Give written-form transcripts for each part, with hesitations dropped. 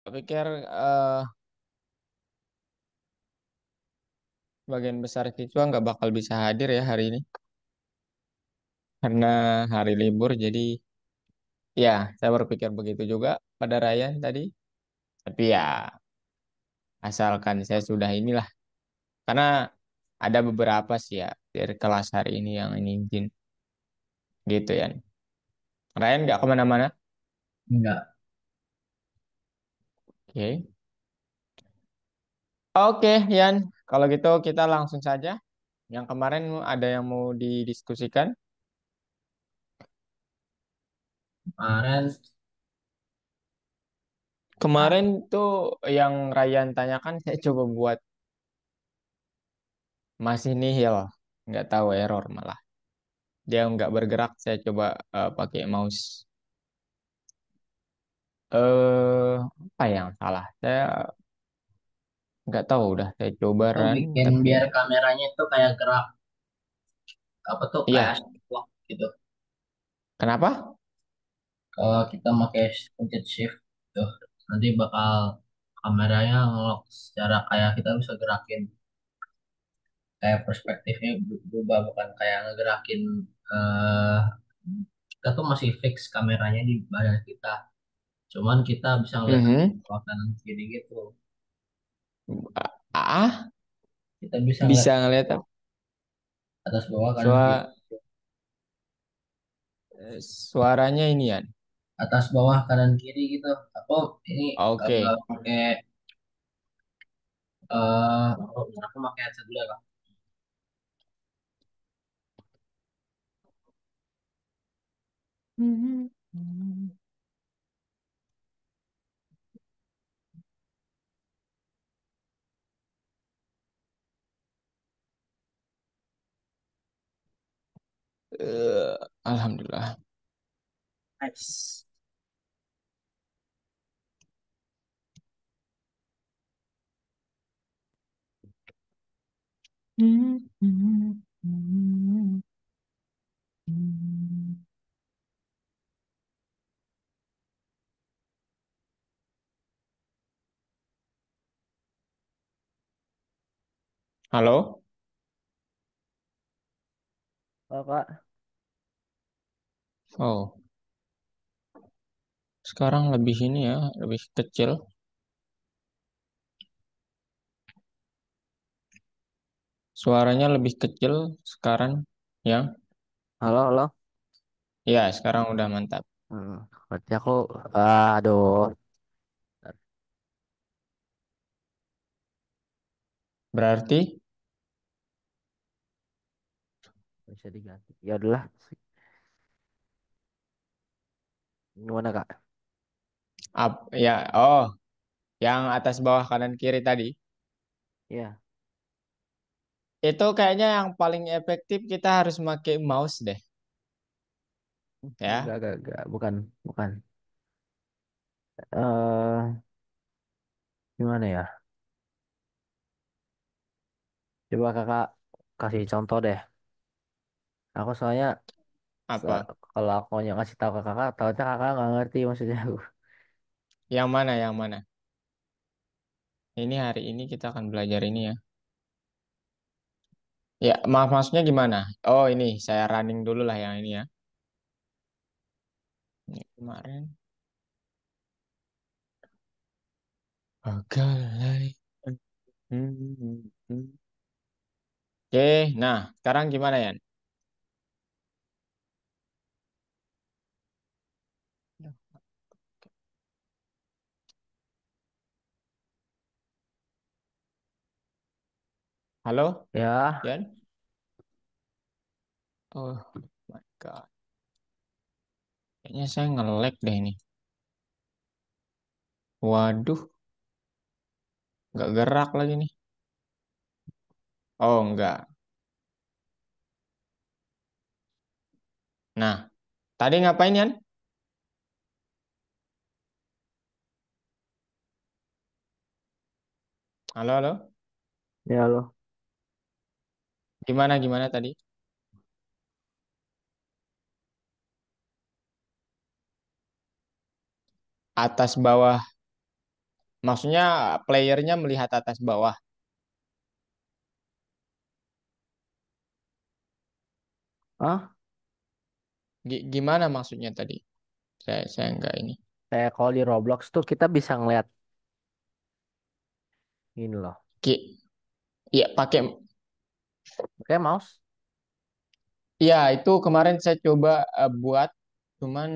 Saya pikir bagian besar siswa nggak bakal bisa hadir ya hari ini karena hari libur. Jadi ya saya berpikir begitu juga pada Ryan tadi. Tapi ya asalkan saya sudah inilah karena ada beberapa sih ya dari kelas hari ini yang ini izin gitu ya. Ryan nggak kemana-mana. Enggak. Oke. Oke, Yan. Kalau gitu kita langsung saja. Yang kemarin ada yang mau didiskusikan. Kemarin ah, Kemarin tuh yang Ryan tanyakan saya coba buat masih nihil. Nggak tahu error malah. Dia nggak bergerak, saya coba pakai mouse. Apa yang salah? Saya nggak tahu udah. Saya coba itu run, bikin tapi biar kameranya itu kayak gerak apa tuh kayak iya. vlog gitu. Kenapa? Kalau kita pakai pencet shift tuh nanti bakal kameranya ngelok secara kayak kita bisa gerakin kayak perspektifnya berubah bukan kayak ngegerakin eh kita tuh masih fix kameranya di badan kita. Cuman kita bisa ngeliat Mhm. ke kanan kiri gitu. Ah, Kita bisa ngeliat bisa ngelihat apa? atas bawah kanan kiri. Sua- suaranya ini ya. Atas bawah kanan kiri gitu. Aku ini Oke. pakai aku pakai headset dulu ya Kak. Mhm. Alhamdulillah. Nice. Halo? Oh, Kak. Oh, sekarang lebih ini ya, lebih kecil. Suaranya lebih kecil sekarang ya. Halo, halo. Ya, sekarang udah mantap. Hmm, berarti aku, aduh, Berarti bisa diganti. Ya udahlah, gimana Kak? ya, oh, yang atas bawah kanan kiri tadi. Ya, Itu kayaknya yang paling efektif kita harus pakai mouse deh, ya. enggak, bukan, bukan. eh Gimana ya? Coba Kakak kasih contoh deh. Aku soalnya Apa? kalau aku yang ngasih tahu ke Kakak, tahunya Kakak nggak ngerti maksudnya aku. Yang mana? Yang mana? Ini hari ini kita akan belajar ini ya. Ya, maaf maksudnya gimana? Oh, ini saya running dulu lah yang ini ya. Ini kemarin. Bagai. Oke, nah sekarang gimana ya? Halo, Ya, Yan? Oh my God. Kayaknya saya nge-lag deh ini. Waduh, nggak gerak lagi nih. Oh, enggak. Nah, tadi ngapain, Yan? Halo, halo. ya loh. Gimana tadi? Atas bawah. Maksudnya playernya melihat atas bawah. Ah, Gimana maksudnya tadi? Saya enggak ini. kayak kalau di Roblox tuh kita bisa ngeliat ini loh. Ki, ya pakai. Oke, mouse. Ya itu kemarin saya coba buat, cuman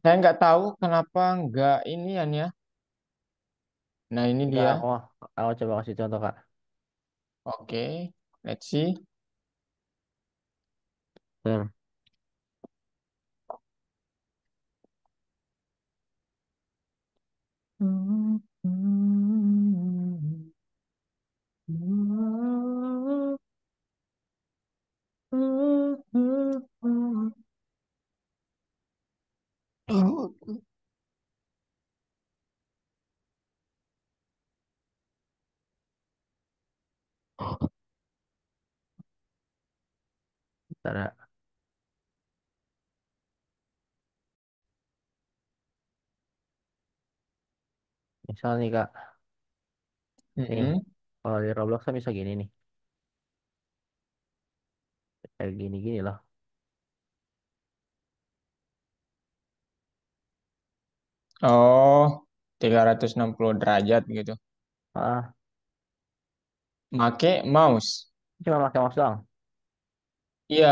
saya nggak tahu kenapa nggak ini ya. Nah ini Enggak, dia. aku coba kasih contoh, Kak. Oke, let's see. Bentar. Bentar ya. Misal nih, Kak. Nih, Mm-mm. kalau di Roblox kan bisa gini nih. Kayak gini-gini loh. Oh, 360 derajat gitu. Ah, Make mouse. cuma pakai mouse doang. Iya,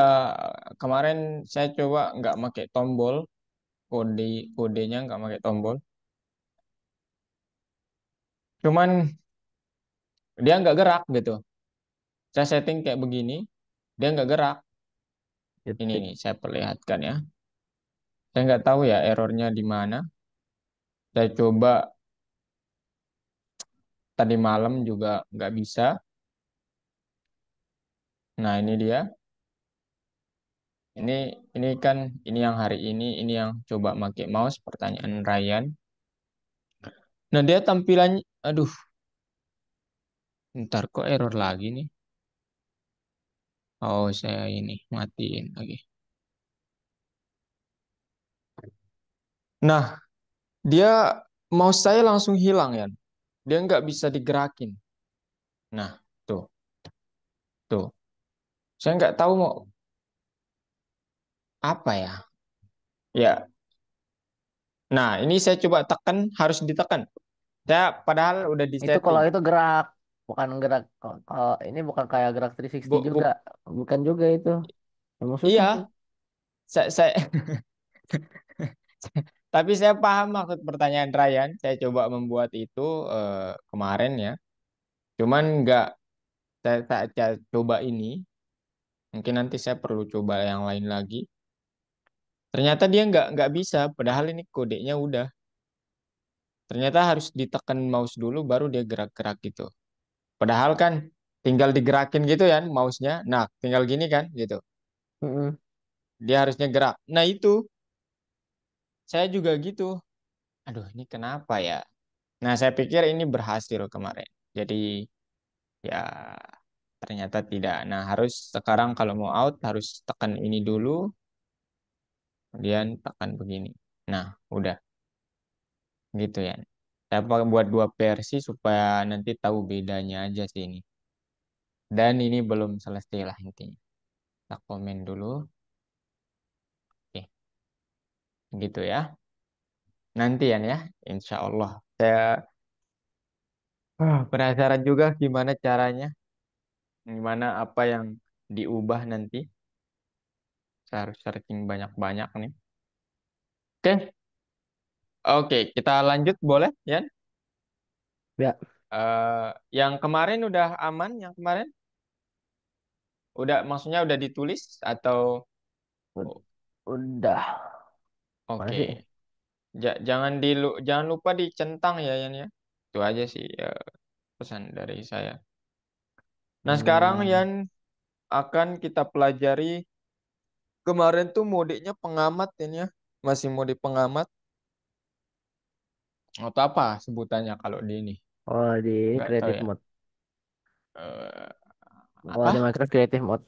kemarin saya coba nggak pakai tombol, kode kodenya nggak pakai tombol. Cuman dia nggak gerak gitu. Saya setting kayak begini, dia nggak gerak. Ini Gitu. nih, saya perlihatkan ya. Saya nggak tahu ya errornya di mana. Saya coba tadi malam juga nggak bisa. Nah ini dia. Ini ini kan ini yang hari ini yang coba pakai mouse. Pertanyaan Ryan. Nah dia tampilannya, aduh, ntar kok error lagi nih. Oh saya ini matiin lagi. Nah dia mouse saya langsung hilang ya. Dia nggak bisa digerakin. Nah tuh tuh. Saya nggak tahu mau apa ya. Ya. Nah ini saya coba tekan harus ditekan. Saya padahal udah di Itu kalau setting. itu gerak, bukan gerak. Kalau ini bukan kayak gerak 360 Bu, juga, bu, bukan juga itu. Emang susah sih. iya. Saya tapi saya paham maksud pertanyaan Ryan. Saya coba membuat itu kemarin ya. Cuman nggak saya coba ini. Mungkin nanti saya perlu coba yang lain lagi. Ternyata dia nggak bisa. Padahal ini kodenya udah. Ternyata harus ditekan mouse dulu baru dia gerak-gerak gitu. Padahal kan tinggal digerakin gitu ya mouse-nya. Nah, tinggal gini kan gitu. Mm-mm. Dia harusnya gerak. Nah, itu saya juga gitu. Aduh, ini kenapa ya? Nah, saya pikir ini berhasil kemarin. Jadi, ya ternyata tidak. Nah, harus sekarang kalau mau out harus tekan ini dulu, kemudian tekan begini. Nah, udah gitu ya. Saya buat dua versi supaya nanti tahu bedanya aja sih ini. Dan ini belum selesai lah intinya. Kita komen dulu. Oke, gitu ya. Nanti ya, insya Allah. Saya penasaran juga gimana caranya, gimana apa yang diubah nanti. Saya harus searching banyak-banyak nih. Oke, oke, kita lanjut boleh, ya? Ya, Yang kemarin udah aman, yang kemarin udah, maksudnya udah ditulis atau ud- oh, udah. Mana oke. sih? Jangan lupa dicentang ya, Yan ya. Itu aja sih pesan dari saya. Nah, sekarang Hmm, Yan akan kita pelajari. Kemarin tuh modenya pengamat ini ya. Masih mode pengamat. Atau apa sebutannya kalau di ini? oh di Nggak tahu creative ya. mode. Eh, Oh di apa? Minecraft creative mode.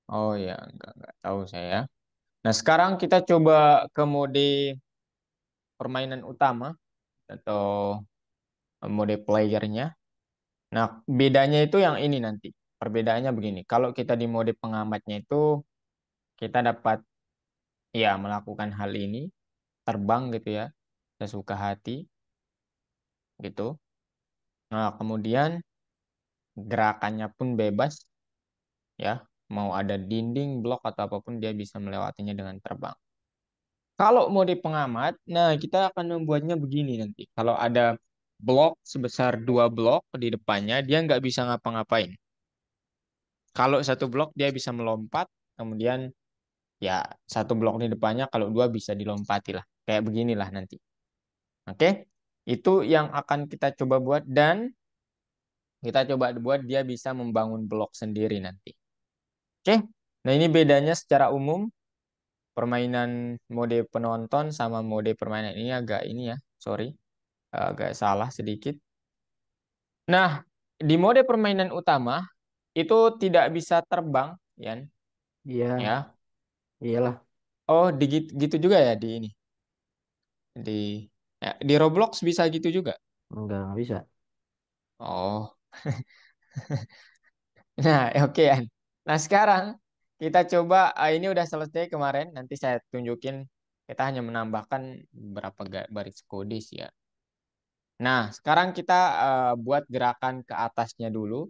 Oh ya, nggak tahu saya. Nah, sekarang kita coba ke mode permainan utama atau mode playernya. Nah, bedanya itu yang ini nanti. Perbedaannya begini. Kalau kita di mode pengamatnya itu kita dapat ya melakukan hal ini, terbang gitu ya, sesuka hati gitu. Nah, kemudian gerakannya pun bebas ya. Mau ada dinding, blok atau apapun dia bisa melewatinya dengan terbang. Kalau mode pengamat, nah kita akan membuatnya begini nanti. Kalau ada blok sebesar 2 blok di depannya, dia nggak bisa ngapa-ngapain. Kalau satu blok dia bisa melompat, kemudian ya satu blok di depannya kalau dua bisa dilompati lah. Kayak beginilah nanti. Oke, itu yang akan kita coba buat dan kita coba buat dia bisa membangun blok sendiri nanti. Oke, nah ini bedanya secara umum permainan mode penonton sama mode permainan ini agak ini ya, sorry, agak salah sedikit. Nah, di mode permainan utama itu tidak bisa terbang, Yan, Iya, ya. iyalah. Oh, gitu juga ya di ini. Di Roblox bisa gitu juga. Enggak bisa. Oh. Nah, oke Yan. Nah, sekarang kita coba ini udah selesai kemarin, nanti saya tunjukin kita hanya menambahkan beberapa baris kode sih ya. Nah, sekarang kita buat gerakan ke atasnya dulu.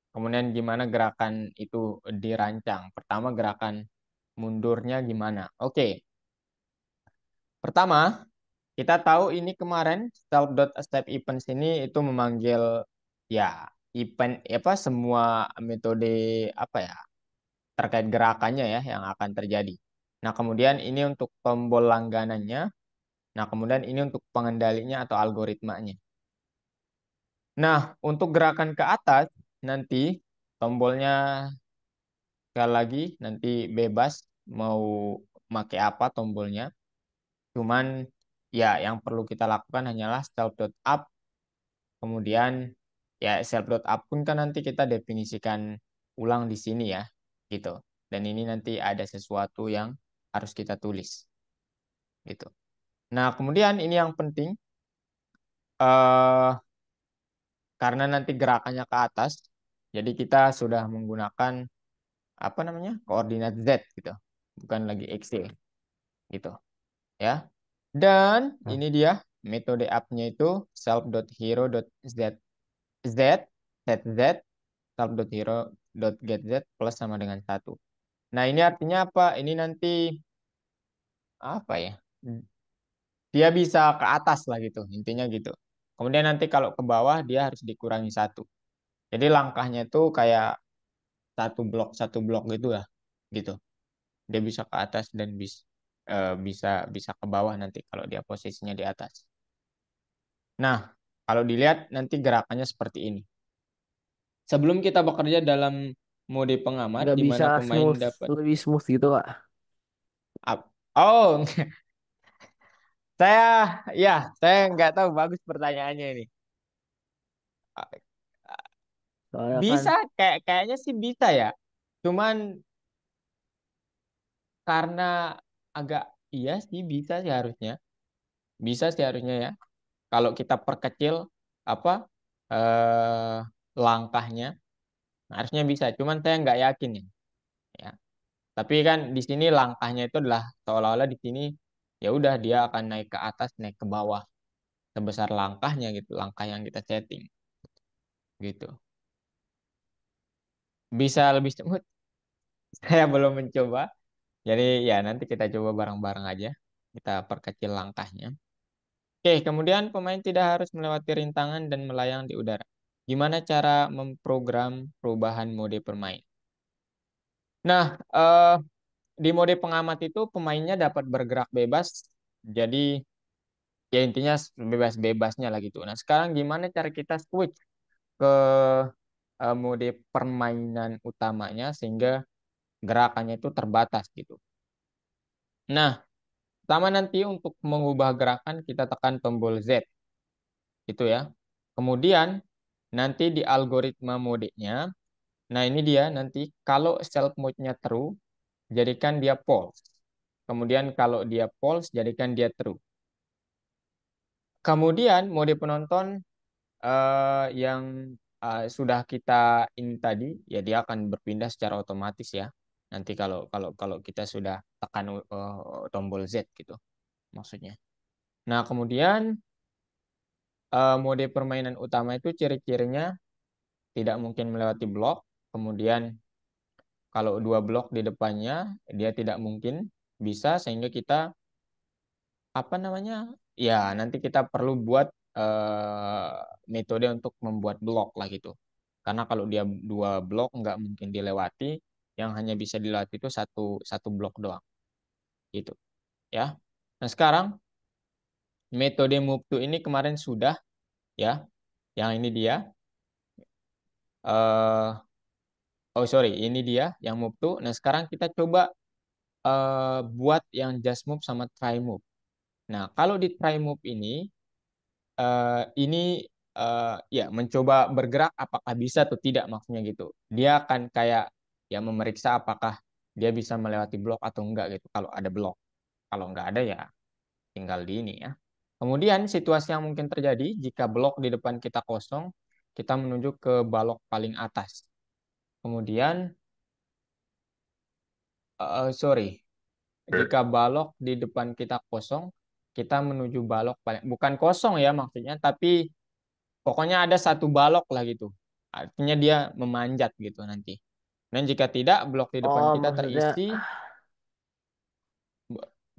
Kemudian gimana gerakan itu dirancang. Pertama gerakan mundurnya gimana. Oke, pertama kita tahu ini kemarin self.step events ini itu memanggil ya event apa semua metode apa ya terkait gerakannya ya yang akan terjadi. Nah, kemudian ini untuk tombol langganannya. Nah, kemudian ini untuk pengendalinya atau algoritmanya. Nah, untuk gerakan ke atas nanti tombolnya sekali lagi nanti bebas mau pakai apa tombolnya. Cuman ya yang perlu kita lakukan hanyalah self.up. Kemudian ya self.up pun kan nanti kita definisikan ulang di sini ya gitu. Dan ini nanti ada sesuatu yang harus kita tulis gitu. Nah, kemudian ini yang penting eh karena nanti gerakannya ke atas, jadi kita sudah menggunakan apa namanya? Koordinat Z gitu. Bukan lagi X Y gitu ya. Dan Nah, ini dia metode up-nya itu self.hero.z z set z self.hero.getZ plus sama dengan 1. Nah, ini artinya apa? Ini nanti apa ya? Dia bisa ke atas lah gitu, intinya gitu. Kemudian nanti kalau ke bawah dia harus dikurangi 1. Jadi langkahnya itu kayak satu blok gitu lah, gitu. Dia bisa ke atas dan bisa bisa ke bawah nanti kalau dia posisinya di atas. Nah, kalau dilihat nanti gerakannya seperti ini. Sebelum kita bekerja dalam mode pengamat, nggak di bisa mana pemain smooth, dapat lebih smooth gitu, Kak. Oh, saya ya, saya nggak tahu bagus pertanyaannya ini. Soalnya kan, Bisa kayaknya sih bisa ya. Cuman karena agak iya sih bisa sih harusnya. Bisa sih harusnya ya. Kalau kita perkecil apa eh langkahnya harusnya bisa. Cuman saya nggak yakin ya. Ya. Tapi kan di sini langkahnya itu adalah seolah-olah di sini ya udah dia akan naik ke atas, naik ke bawah sebesar langkahnya gitu, langkah yang kita setting gitu. Bisa lebih smooth. Saya belum mencoba. Jadi ya nanti kita coba bareng-bareng aja. Kita perkecil langkahnya. Oke, kemudian pemain tidak harus melewati rintangan dan melayang di udara. Gimana cara memprogram perubahan mode bermain? Nah, di mode pengamat itu pemainnya dapat bergerak bebas. Jadi ya intinya bebas-bebasnya lah gitu. Nah, sekarang gimana cara kita switch ke mode permainan utamanya sehingga gerakannya itu terbatas gitu. Nah, pertama nanti untuk mengubah gerakan kita tekan tombol Z gitu ya. Kemudian nanti di algoritma modenya, nah ini dia nanti kalau self mode-nya true, jadikan dia false. Kemudian kalau dia false, jadikan dia true. kemudian mode penonton yang sudah kita ini tadi, ya dia akan berpindah secara otomatis ya. Nanti kalau kalau kalau kita sudah tekan tombol Z gitu maksudnya. Nah, kemudian mode permainan utama itu ciri-cirinya tidak mungkin melewati blok. Kemudian kalau dua blok di depannya dia tidak mungkin bisa, sehingga kita apa namanya? Ya, nanti kita perlu buat eh, metode untuk membuat blok lah gitu. Karena kalau dia dua blok nggak mungkin dilewati, yang hanya bisa dilewati itu satu satu blok doang gitu ya. Nah, sekarang metode move to ini kemarin sudah ya. Yang ini dia oh sorry, ini dia yang move to. Nah, sekarang kita coba buat yang just move sama try move. Nah, kalau di try move ini ya mencoba bergerak apakah bisa atau tidak maksudnya gitu. Dia akan kayak ya memeriksa apakah dia bisa melewati blok atau enggak gitu kalau ada blok. Kalau enggak ada ya tinggal di ini ya. Kemudian situasi yang mungkin terjadi jika blok di depan kita kosong, kita menuju ke balok paling atas. Kemudian sorry, jika balok di depan kita kosong, kita menuju balok paling bukan kosong ya maksudnya, tapi pokoknya ada satu balok lah gitu. Artinya dia memanjat gitu nanti. Dan jika tidak, blok di depan Oh, kita maksudnya terisi,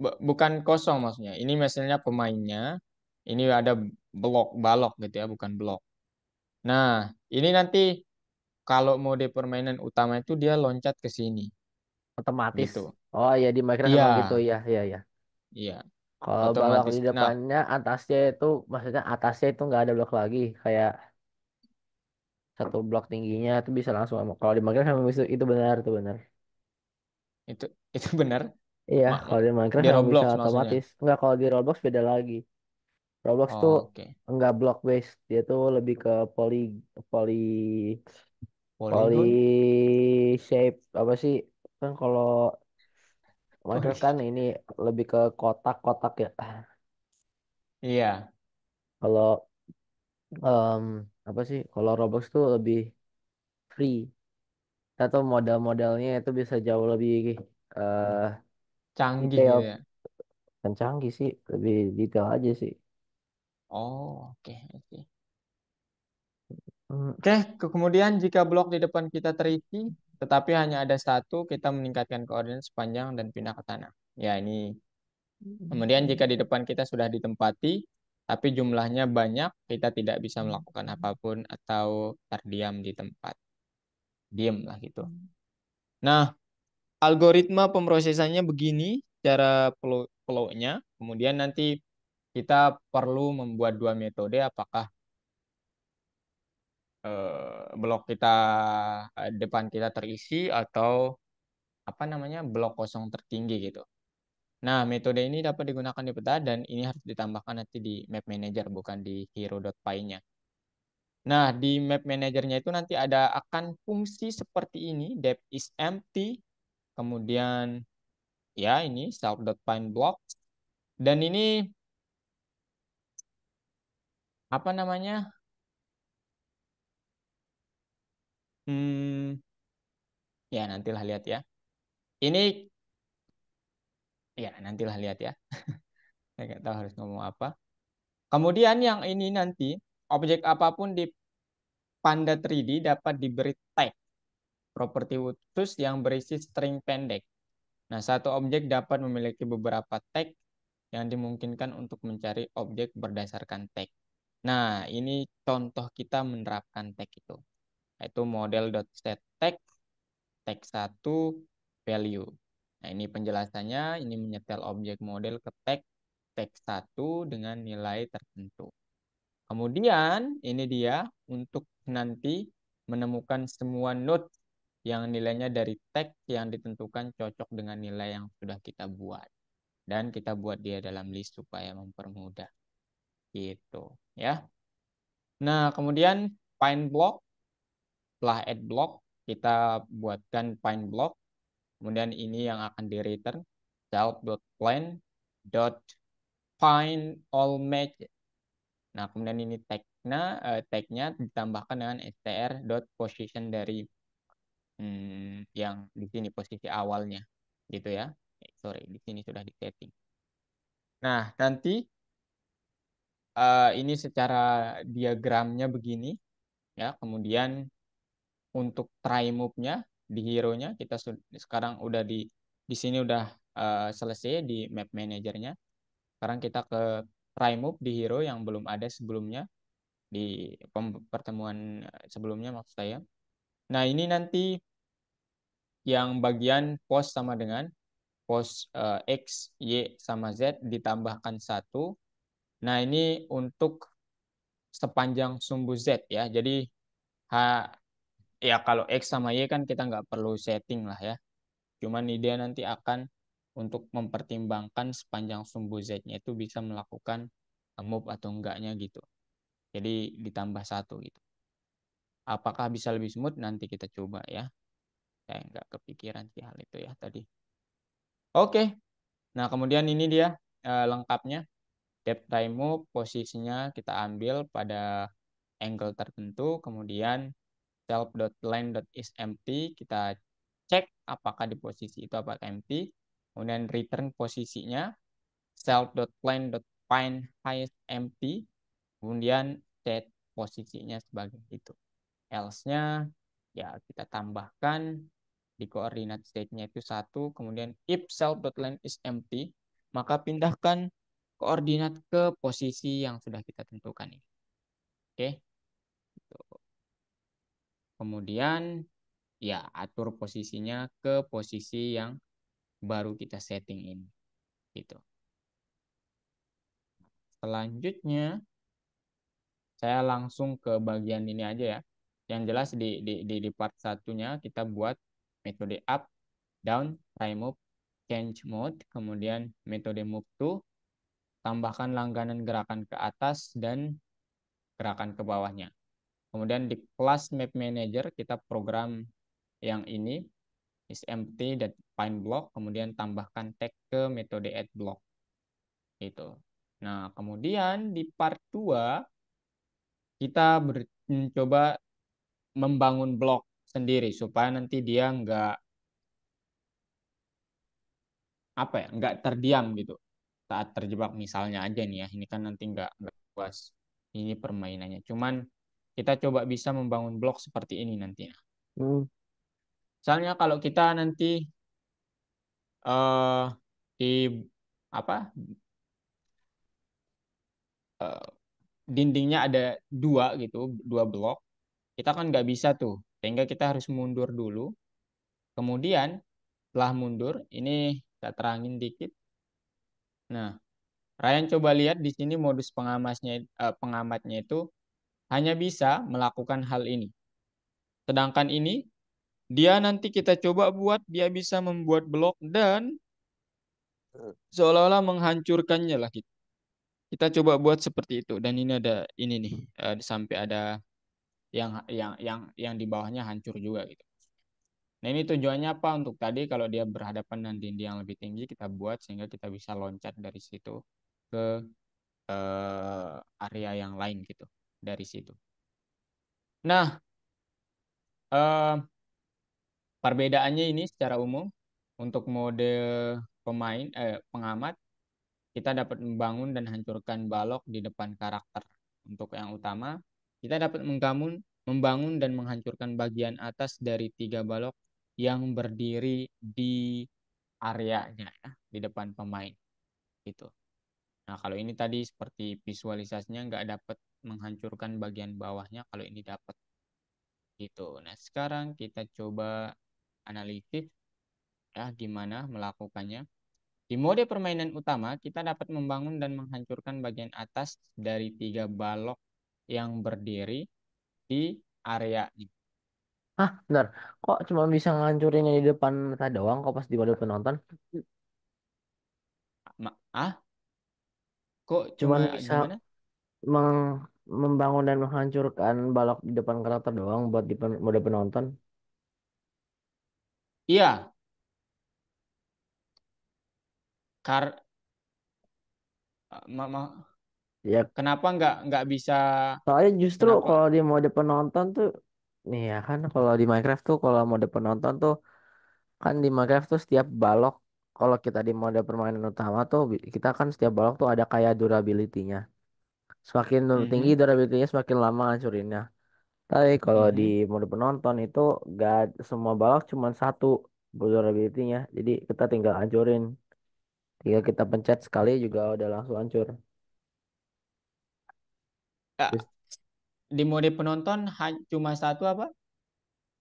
bukan kosong maksudnya. Ini misalnya pemainnya, ini ada blok, balok gitu ya, bukan blok. Nah, ini nanti kalau mode permainan utama itu dia loncat ke sini, otomatis. gitu. Oh iya, di Minecraft Iya, emang gitu ya, iya ya. iya, Kalau balok otomatis. di Nah, depannya atasnya itu, maksudnya atasnya itu nggak ada blok lagi, kayak satu blok tingginya itu bisa langsung. Kalau di Minecraft emang itu benar, itu benar. itu itu benar. Iya, Ma- kalau di Minecraft di emang bisa Roblox maksudnya. otomatis. Enggak, kalau di Roblox beda lagi. Roblox tuh Oke. enggak block based, dia tuh lebih ke poly Polygon. poly shape apa sih? Kan kalau Poly. Minecraft kan ini lebih ke kotak-kotak ya. Iya, Kalau em, apa sih? Kalau Roblox tuh lebih free. Atau model-modelnya itu bisa jauh lebih eh canggih detail, gitu ya. kan canggih sih, lebih detail aja sih. Oh, oke, oke. Hmm, Oke, kemudian jika blok di depan kita terisi, tetapi hanya ada satu, kita meningkatkan koordinat sepanjang dan pindah ke tanah. Ya, ini. Kemudian jika di depan kita sudah ditempati, tapi jumlahnya banyak, kita tidak bisa melakukan apapun atau terdiam di tempat. Diam lah gitu. Nah, algoritma pemrosesannya begini, cara flow-nya. Kemudian nanti kita perlu membuat dua metode, apakah blok kita depan kita terisi atau apa namanya blok kosong tertinggi gitu. Nah, metode ini dapat digunakan di peta dan ini harus ditambahkan nanti di map manager bukan di hero.py-nya. Nah, di map manajernya itu nanti ada akan fungsi seperti ini, depth is empty, kemudian ya ini self.find block dan ini apa namanya? Hmm, ya nantilah lihat ya. Ini ya nantilah lihat ya. Saya nggak tahu harus ngomong apa. Kemudian yang ini nanti objek apapun di Panda 3D dapat diberi tag properti khusus yang berisi string pendek. Nah, satu objek dapat memiliki beberapa tag yang dimungkinkan untuk mencari objek berdasarkan tag. Nah, ini contoh kita menerapkan tag itu, yaitu model.setTag, tag 1, value. Nah, ini penjelasannya, ini menyetel objek model ke tag 1 dengan nilai tertentu. Kemudian ini dia untuk nanti menemukan semua node yang nilainya dari tag yang ditentukan cocok dengan nilai yang sudah kita buat. Dan kita buat dia dalam list supaya mempermudah. Gitu ya. Nah, kemudian find block, setelah add block, kita buatkan find block. Kemudian ini yang akan di return self.plan.find all match. Nah, kemudian ini tagnya ditambahkan dengan str.position dari yang di sini posisi awalnya, gitu ya. Sorry, di sini sudah disetting. Nah, nanti ini secara diagramnya begini, ya. Kemudian untuk try move-nya di hero-nya kita sekarang udah di sini udah selesai di map manajernya. Sekarang kita ke try move di hero yang belum ada sebelumnya di pertemuan sebelumnya maksud saya. Nah, ini nanti yang bagian pos sama dengan pos X, Y, sama Z ditambahkan 1. Nah, ini untuk sepanjang sumbu Z ya. Jadi ya kalau X sama Y kan kita nggak perlu setting lah ya. Cuman ini dia nanti akan untuk mempertimbangkan sepanjang sumbu Z-nya itu bisa melakukan move atau enggaknya gitu. Jadi ditambah 1 gitu. Apakah bisa lebih smooth? Nanti kita coba ya. Saya nggak kepikiran sih hal itu ya tadi. Oke. Nah, kemudian ini dia lengkapnya. Depth time move, posisinya kita ambil pada angle tertentu. Kemudian self.line.is empty. Kita cek apakah di posisi itu apakah empty. Kemudian return posisinya. Self.line.find highest empty. Kemudian set posisinya sebagai itu. Else-nya ya kita tambahkan di koordinat state-nya itu 1, kemudian if self.line is empty, maka pindahkan koordinat ke posisi yang sudah kita tentukan ini. Oke. Kemudian ya atur posisinya ke posisi yang baru kita setting ini. Gitu. Selanjutnya saya langsung ke bagian ini aja ya. Yang jelas di part satunya kita buat metode up, down, try move, change mode, kemudian metode move to, tambahkan langganan gerakan ke atas dan gerakan ke bawahnya. Kemudian di kelas map manager kita program yang ini is empty dan find block, kemudian tambahkan tag ke metode add block. Itu. Nah, kemudian di part 2 kita mencoba membangun blok sendiri supaya nanti dia nggak terdiam gitu saat terjebak misalnya aja nih ya, ini kan nanti nggak puas ini permainannya, cuman kita coba bisa membangun blok seperti ini nantinya. Hmm. Misalnya kalau kita nanti eh di apa eh, dindingnya ada dua gitu, dua blok, kita kan nggak bisa tuh, sehingga kita harus mundur dulu. Kemudian setelah mundur ini saya terangin dikit. Nah, Ryan coba lihat di sini modus pengamatnya itu hanya bisa melakukan hal ini. Sedangkan ini dia nanti kita coba buat dia bisa membuat blok dan seolah-olah menghancurkannya lah gitu. Kita coba buat seperti itu dan ini ada ini nih sampai ada yang di bawahnya hancur juga gitu. Nah, ini tujuannya apa? Untuk tadi kalau dia berhadapan dengan dinding yang lebih tinggi kita buat sehingga kita bisa loncat dari situ ke area yang lain gitu dari situ. Nah, eh, perbedaannya ini secara umum untuk mode pengamat kita dapat membangun dan hancurkan balok di depan karakter. Untuk yang utama, kita dapat membangun dan menghancurkan bagian atas dari 3 balok yang berdiri di areanya ya, di depan pemain gitu. Nah, kalau ini tadi seperti visualisasinya nggak dapat menghancurkan bagian bawahnya, kalau ini dapat gitu. Nah, sekarang kita coba analisis ya gimana melakukannya. Di mode permainan utama, kita dapat membangun dan menghancurkan bagian atas dari 3 balok yang berdiri di area ini. Hah, benar. Kok cuma bisa ngancurin yang di depan mata doang kok pas di mode penonton? Ah, kok Cuman cuma bisa gimana? meng- membangun dan menghancurkan balok di depan karakter doang buat di mode penonton. Iya, kar ma- ma- Ya, Kenapa nggak bisa? soalnya justru Kenapa? kalau di mode penonton tuh, nih ya kan, kalau di Minecraft tuh, kalau mode penonton tuh, kan di Minecraft tuh setiap balok, kalau kita di mode permainan utama tuh, kita kan setiap balok tuh ada kayak durability-nya. Semakin tinggi Mhm, durability-nya, semakin lama hancurinnya. Tapi kalau di mhm. mode penonton itu gak semua balok cuma satu durability-nya. Jadi kita tinggal hancurin. Tinggal kita pencet sekali juga udah langsung hancur. Ya, Terus di mode penonton cuma satu apa?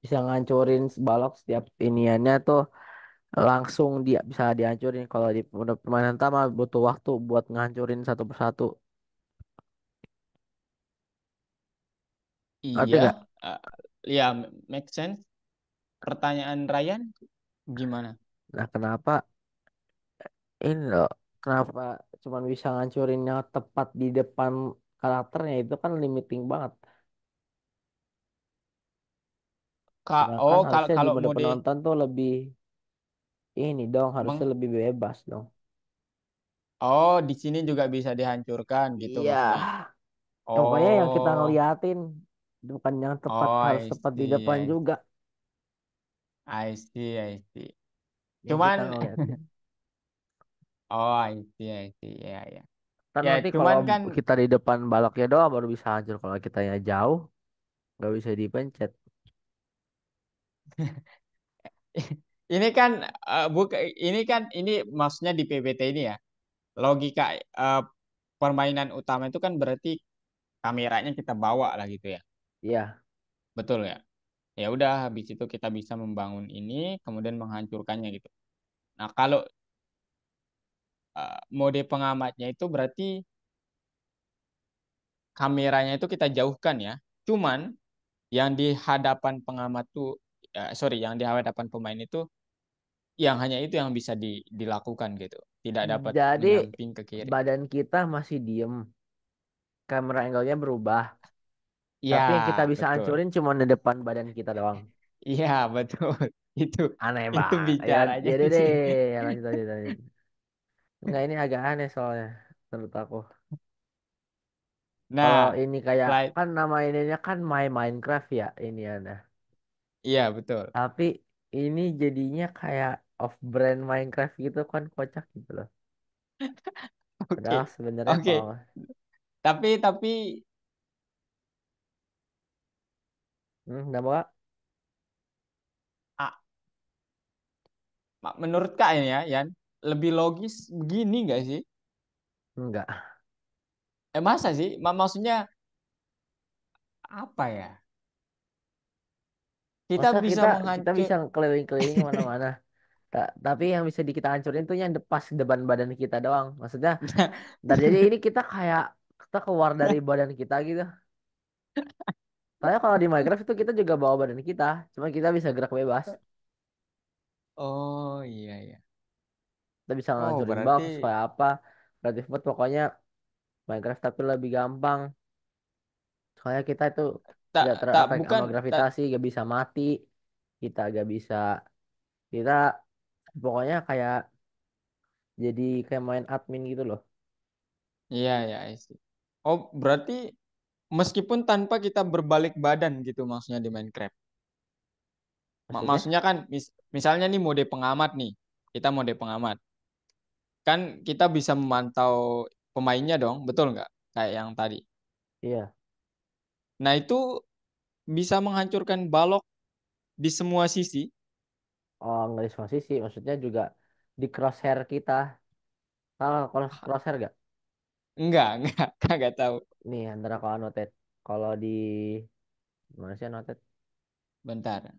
bisa ngancurin balok setiap iniannya tuh langsung dia bisa dihancurin. Kalau di mode permainan utama butuh waktu buat ngancurin satu persatu. Ngerti Iya, gak? eh, ya make sense. Pertanyaan Ryan gimana? Nah, kenapa ini loh? Kenapa cuman bisa ngancurinnya tepat di depan karakternya itu kan limiting banget. Sedangkan Oh, kalau harusnya di kalau mode mode penonton tuh lebih ini dong, harusnya meng lebih bebas dong. Oh, di sini juga bisa dihancurkan gitu Iya, maksudnya. ya, pokoknya yang kita Oh, ngeliatin bukan yang tepat oh, harus I tepat di see, depan juga I see, I see. yang kita Cuman, ngeliatin. oh, I see, I see, ya, ya. Kan Ya, nanti kalau cuman kan kita di depan baloknya doang baru bisa hancur. Kalau kitanya jauh nggak bisa dipencet. ini kan ini kan ini maksudnya di PBT ini ya. Logika permainan utama itu kan berarti kameranya kita bawa lah gitu ya. Iya, Betul ya? Ya udah habis itu kita bisa membangun ini kemudian menghancurkannya gitu. Nah, kalau mode pengamatnya itu berarti kameranya itu kita jauhkan ya. Cuman yang di hadapan pengamat tuh sorry, yang di hadapan pemain itu yang hanya itu yang bisa dilakukan gitu. Tidak dapat jadi menyamping ke kiri. badan kita masih diem, kamera angle-nya berubah. Iya, Tapi yang kita bisa betul. hancurin cuma di depan badan kita doang. Iya, betul. Itu Aneh itu banget. Ya, bicaranya jadi di deh, sini. lanjut lanjut lanjut. Enggak, ini agak aneh soalnya menurut aku. Kalau Nah, ini kayak slide. kan nama ininya kan My Minecraft ya ini ada. Iya, betul. Tapi ini jadinya kayak off brand Minecraft gitu kan kocak gitu loh. Padahal Oke. sebenarnya kalau Oke. Tapi enggak mau ah, menurut Kak ini ya, Yan, lebih logis begini nggak sih? enggak. Masa sih? Maksudnya apa ya? Kita Masa bisa kita menghancur. bisa keliling-keliling kemana-mana. Tapi yang bisa kita hancurin tuh yang pas depan badan kita doang. Maksudnya, dan jadi ini kita kayak kita keluar dari badan kita gitu. Soalnya kalau di Minecraft itu kita juga bawa badan kita, cuma kita bisa gerak bebas. Oh iya iya. Kita bisa Oh ngancurin box berarti kayak apa. Kreatif mode pokoknya Minecraft tapi lebih gampang. Soalnya kita itu tak tidak tak terefek bukan sama tak. gravitasi, gak bisa mati. Kita gak bisa, kita pokoknya kayak jadi kayak main admin gitu loh. Iya ya, I see. Oh berarti meskipun tanpa kita berbalik badan gitu maksudnya di Minecraft. Maksudnya? Maksudnya kan misalnya nih mode pengamat nih. Kita mode pengamat. Kan kita bisa memantau pemainnya dong, betul nggak? Kayak yang tadi. Iya. Nah itu bisa menghancurkan balok di semua sisi. Oh, nggak di semua sisi. Maksudnya juga di crosshair kita. Kalau crosshair gak? Enggak, nggak tahu. Nih, antara kalau annotate. Kalau di mana sih annotate? Bentar,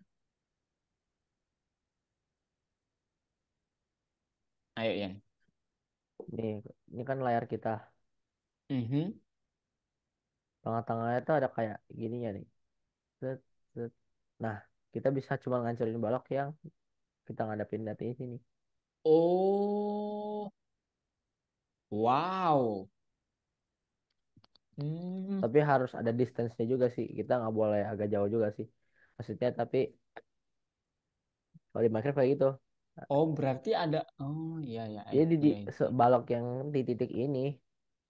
ayo Yan. Nih, ini kan layar kita. Mhm. Tengah-tengahnya tuh ada kayak gininya nih. Set, set. Nah, kita bisa cuma ngancurin balok yang kita ngadapin dari sini. Oh, wow. Hmm. Tapi harus ada distance-nya juga sih. Kita nggak boleh agak jauh juga sih. Maksudnya, tapi kalau di Minecraft kayak gitu. Oh, berarti ada. Oh, iya ya, Jadi di iya, iya. balok yang di titik ini.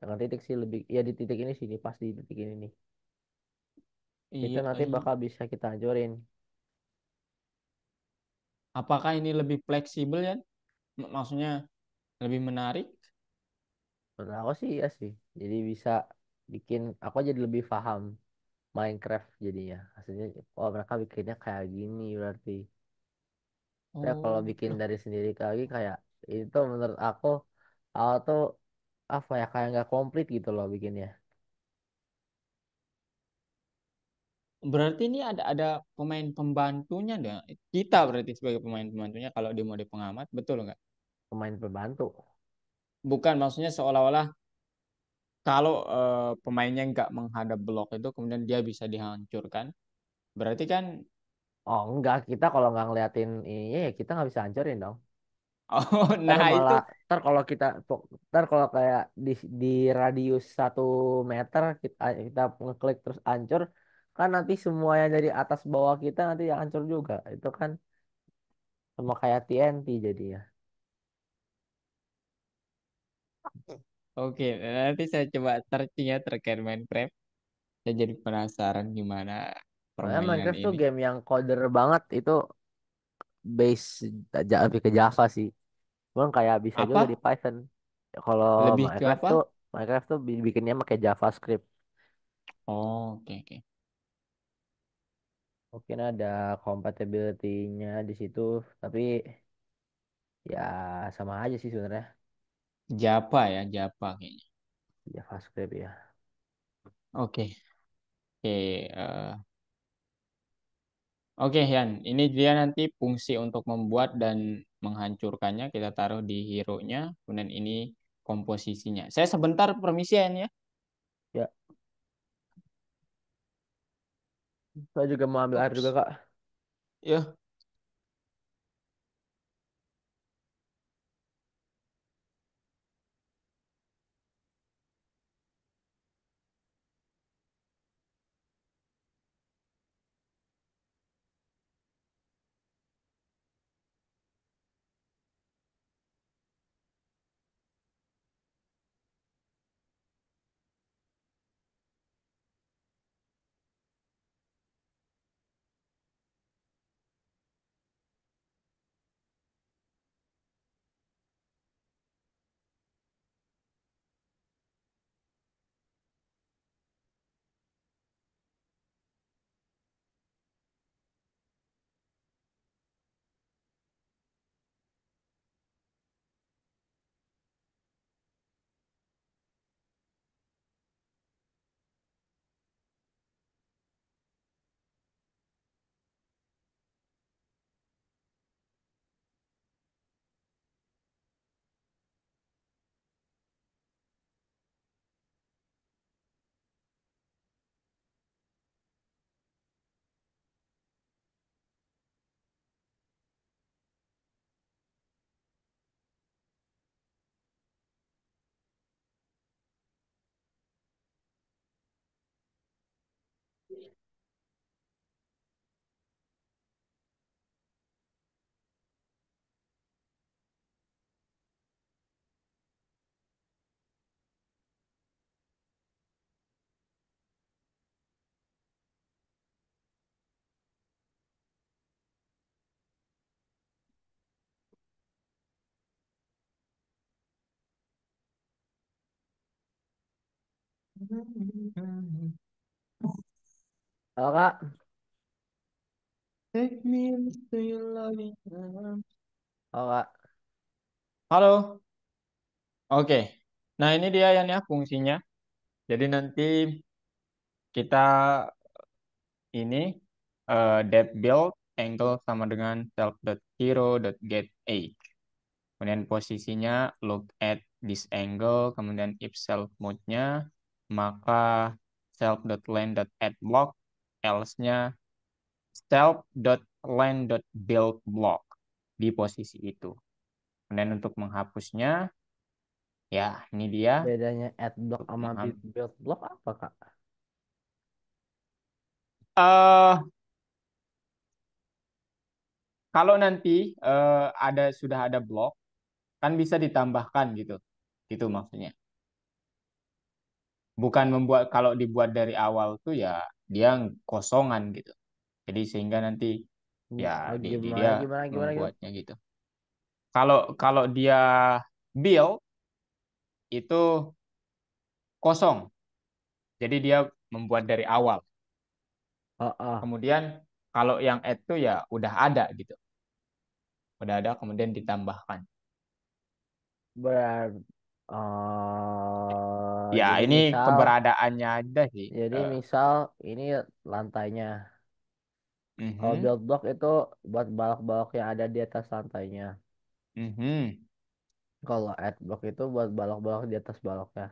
Dengan titik sih lebih, ya di titik ini sih, di pas di titik ini nih. Itu Iya, nanti bakal bisa kita hancurin. apakah ini lebih fleksibel ya? Maksudnya lebih menarik? Menurut aku sih ya sih. Jadi bisa bikin aku jadi lebih paham Minecraft jadinya. Maksudnya, oh mereka bikinnya kayak gini berarti. Ya kalau Oh, bikin loh, dari sendiri lagi kayak itu menurut aku tuh apa ya kayak nggak komplit gitu loh bikinnya. berarti ini ada pemain pembantunya dong. Kita berarti sebagai pemain pembantunya kalau di mode pengamat, betul nggak? Pemain pembantu. Bukan, maksudnya seolah-olah kalau pemainnya nggak menghadap blok itu kemudian dia bisa dihancurkan. Berarti kan, Oh enggak, kita kalau nggak ngeliatin ininya ya kita nggak bisa hancurin dong. oh, Ntar nah itu, malah, ntar kalau kayak di radius 1 meter kita ngeklik terus hancur, kan nanti semua yang dari atas bawah kita nanti yang hancur juga. Itu kan sama kayak TNT jadinya. oke, nanti saya coba searching ya terkait Minecraft. Saya jadi penasaran gimana Soalnya permainan Minecraft tuh ini. game yang coder banget itu base lebih ke Java sih. Cuman kayak bisa juga di Apa? Python. Ya, kalau Lebih ke apa? Minecraft tuh bikinnya pakai JavaScript. Oh, oke, oke. Mungkin ada compatibility-nya di situ, tapi ya sama aja sih sebenarnya Java ya, Java kayaknya. JavaScript ya. Oke, oke. Oke, Yan. Ini dia nanti fungsi untuk membuat dan menghancurkannya. Kita taruh di hero-nya. Kemudian ini komposisinya. Saya sebentar permisi, Yan ya. Ya, saya juga mau ambil air juga Ups. Kak. Ya. Halo Kak. Take me into your loving arms. Halo Kak. Halo. Oke. Nah, ini dia Yan ya fungsinya. Jadi nanti kita ini depth build angle sama dengan self.hero.getAge. Kemudian posisinya look at this angle, kemudian if self mode-nya, maka self.len.add block, else-nya self.len.build block di posisi itu. Kemudian untuk menghapusnya, ya ini dia Bedanya add block untuk sama build block apa Kak? eh kalau nanti sudah ada blok, kan bisa ditambahkan gitu, gitu maksudnya. bukan membuat, kalau dibuat dari awal tuh ya dia kosongan gitu. Jadi sehingga nanti ya dia Gimana gimana gimana gitu. membuatnya gitu. Kalau kalau dia build itu kosong. Jadi dia membuat dari awal. Oh, oh. Kemudian kalau yang add tuh ya udah ada gitu. Udah ada kemudian ditambahkan. Ber Ya jadi ini misal keberadaannya aja sih. jadi misal ini lantainya. Kalau Mhm, build block itu buat balok-balok yang ada di atas lantainya. mhm. Kalau add block itu buat balok-balok di atas baloknya.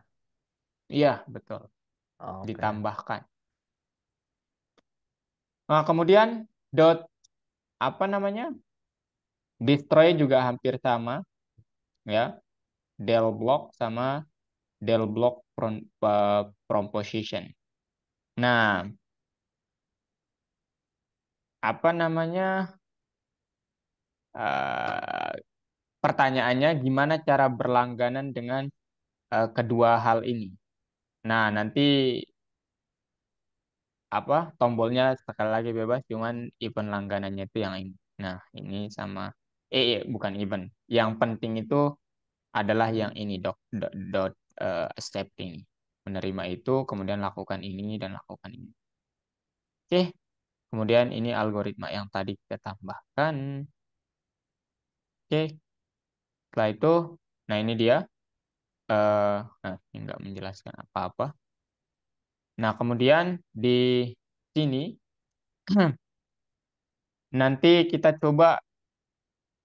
Iya betul. Oh, oke. Ditambahkan. Nah kemudian dot apa namanya? Destroy juga hampir sama ya. Del block sama del block proposition. Nah, apa namanya? eh, Pertanyaannya gimana cara berlangganan dengan kedua hal ini? Nah, nanti apa tombolnya sekali lagi bebas, cuman event langganannya itu yang ini. Nah, ini sama bukan event. Yang penting itu adalah yang ini dot accept ini. Menerima itu, kemudian lakukan ini dan lakukan ini. Oke, kemudian ini algoritma yang tadi kita tambahkan. Oke, setelah itu, nah ini dia. Nah, ini nggak menjelaskan apa-apa. Nah, kemudian di sini nanti kita coba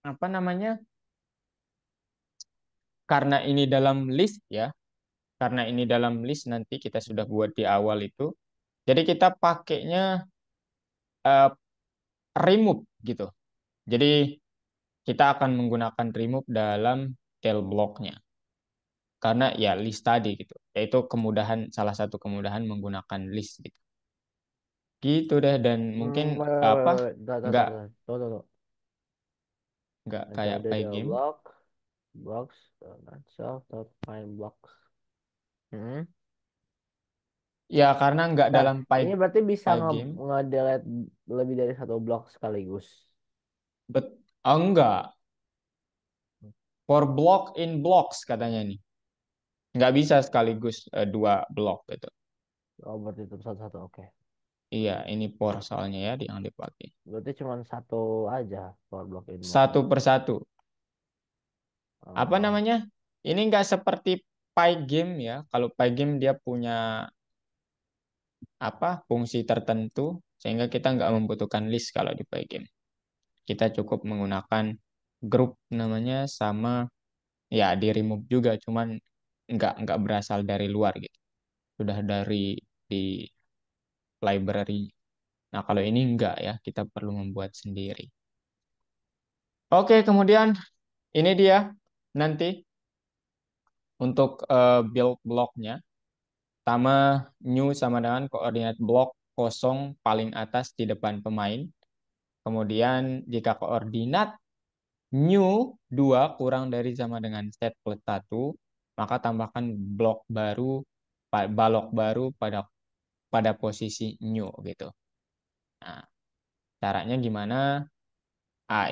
apa namanya? Karena ini dalam list ya, karena ini dalam list nanti kita sudah buat di awal itu. Jadi kita pakainya eh, remove gitu. Jadi kita akan menggunakan remove dalam del blocknya. Karena ya list tadi gitu. Yaitu kemudahan, salah satu kemudahan menggunakan list gitu. Gitu deh, dan mungkin Hmm, apa tuh, nggak tuh, tuh, tuh. nggak kayak Metode del Pygame. block, blocks, not self, dot find blocks. Hmm. Ya karena nggak Bentar, dalam ini berarti bisa Pygame. nge-delete lebih dari satu blok sekaligus. Enggak. For block in blocks katanya nih. Nggak bisa sekaligus dua blok gitu. Oh, berarti itu satu-satu, oke. Iya, ini for soalnya ya yang dipakai. Berarti cuma satu aja for block in blocknya. Satu persatu. Apa Oh, namanya? Ini nggak seperti Pygame ya. Kalau Pygame dia punya apa fungsi tertentu sehingga kita nggak membutuhkan list kalau di Pygame. Kita cukup menggunakan grup namanya sama ya di remove juga, cuman nggak berasal dari luar gitu. Sudah dari di library. Nah, kalau ini enggak ya, kita perlu membuat sendiri. Oke, kemudian ini dia nanti untuk build blocknya. Pertama, new sama dengan koordinat blok kosong paling atas di depan pemain. Kemudian jika koordinat new 2 kurang dari sama dengan set plus 1, maka tambahkan blok baru, balok baru pada pada posisi new gitu. Nah, caranya gimana?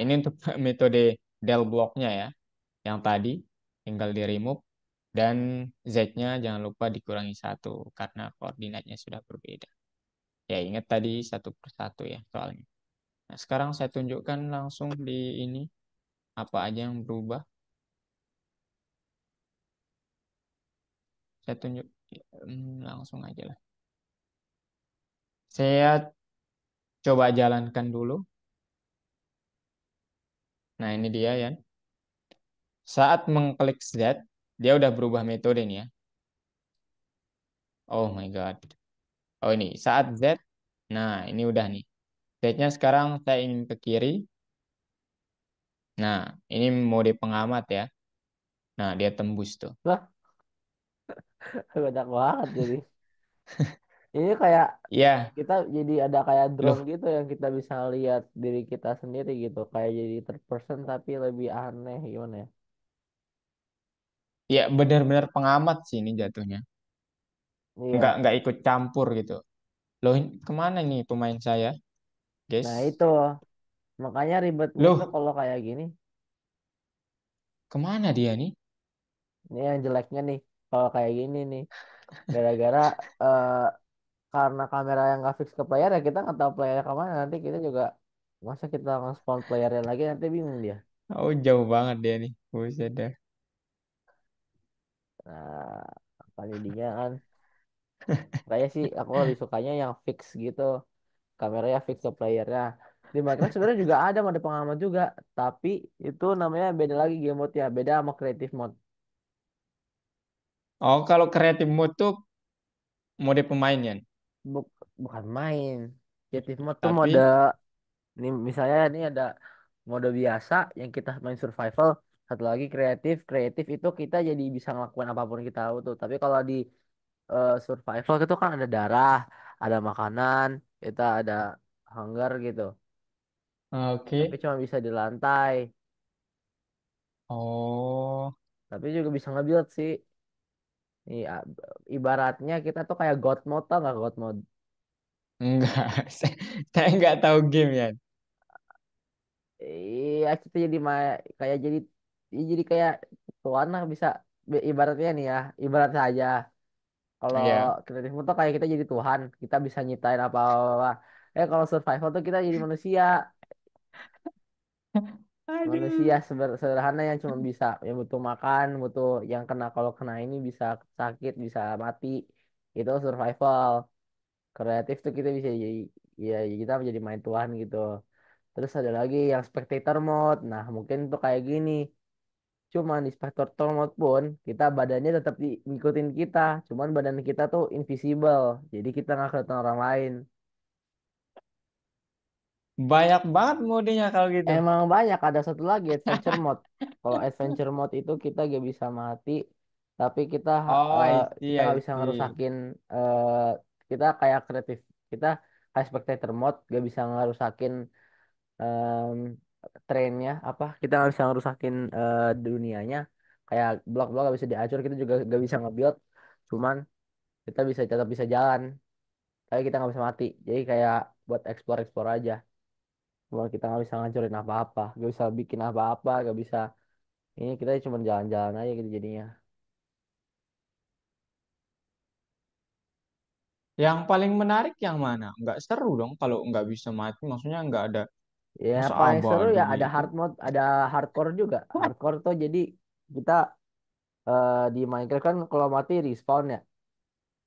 Ini untuk metode del blocknya ya. Yang tadi tinggal di remove dan z-nya jangan lupa dikurangi satu karena koordinatnya sudah berbeda. Ya ingat tadi satu per satu ya soalnya. Nah, sekarang saya tunjukkan langsung di ini apa aja yang berubah. Saya tunjuk langsung aja lah. Saya coba jalankan dulu. Nah ini dia ya. Saat mengklik Z, dia udah berubah metode nih ya. Oh my God. Oh ini saat Z. Nah ini udah nih. Z-nya sekarang saya ingin ke kiri. Nah ini mode pengamat ya. Nah dia tembus tuh. lah, banyak banget jadi. Ini kayak Iya, kita jadi ada kayak drone loh. gitu yang kita bisa lihat diri kita sendiri gitu. Kayak jadi third person tapi lebih aneh gimana ya? Ya benar-benar pengamat sih ini jatuhnya. Iya. nggak ikut campur gitu. Loh, kemana nih pemain saya, guys? Nah itu makanya ribetnya itu Loh, kalau kayak gini. kemana dia nih? Ini yang jeleknya nih kalau kayak gini nih. Gara-gara eh, karena kamera yang nggak fix ke player ya kita nggak tahu player kemana. Nanti kita juga masa kita nge-spawn playernya lagi nanti bingung dia. Oh, jauh banget dia nih. Buset dah. Nah, apa jadinya kan. Kayak sih aku lebih sukanya yang fix gitu. Kameranya fix ke playernya. Di Minecraft sebenarnya juga ada mode pengamat juga. Tapi itu namanya beda lagi game mode ya. Beda sama creative mode. Oh, kalau creative mode tuh mode pemainnya. Buk- Bukan main. Creative mode tuh mode. Tapi, Ini misalnya ini ada mode biasa yang kita main survival. Satu lagi kreatif. Kreatif itu kita jadi bisa ngelakuin apapun kita tahu tuh. Tapi kalau di survival itu kan ada darah, ada makanan, kita ada hunger gitu. Tapi oke. cuma bisa di lantai. Oh, Tapi juga bisa nge-build sih. Iya, ibaratnya kita tuh kayak God mode tau nggak God mode? enggak. Saya nggak tahu game ya. Iya, kita jadi kayak jadi kayak tuan lah bisa ibaratnya nih ya, ibarat saja. Kalau Ya. kreatif mode tuh kayak kita jadi Tuhan, kita bisa nyiptain apa-apa. Kalau survival tuh kita jadi manusia, Aduh. sederhana yang cuma bisa yang butuh makan, butuh yang kena kalau kena ini bisa sakit, bisa mati. Itu survival. Kreatif tuh kita bisa jadi ya kita menjadi main Tuhan gitu. Terus ada lagi yang spectator mode. Nah, mungkin tuh kayak gini. Cuman di spectator mode pun kita badannya tetap ngikutin kita. Cuman badan kita tuh invisible. Jadi kita nggak kelihatan orang lain. Banyak banget modenya kalau gitu. Emang banyak. Ada satu lagi adventure mode. Kalau adventure mode itu kita gak bisa mati. Tapi Oh, I kita see, nggak I bisa see. ngerusakin. Kita kayak kreatif. Kita kayak spectator mode gak bisa ngerusakin em, trennya apa kita nggak bisa ngerusakin dunianya kayak blok-blok nggak bisa dihancur kita juga nggak bisa nge-build cuman kita bisa tetap bisa jalan tapi kita nggak bisa mati jadi kayak buat explore-explore aja cuma kita nggak bisa ngancurin apa-apa nggak bisa bikin apa-apa nggak bisa ini kita cuma jalan-jalan aja gitu jadinya Yang paling menarik yang mana? Nggak seru dong kalau nggak bisa mati. Maksudnya nggak ada ya masa paling seru abadi ya ada gitu. hard mode ada hardcore juga hardcore tuh jadi kita di Minecraft kan kalau mati respawn ya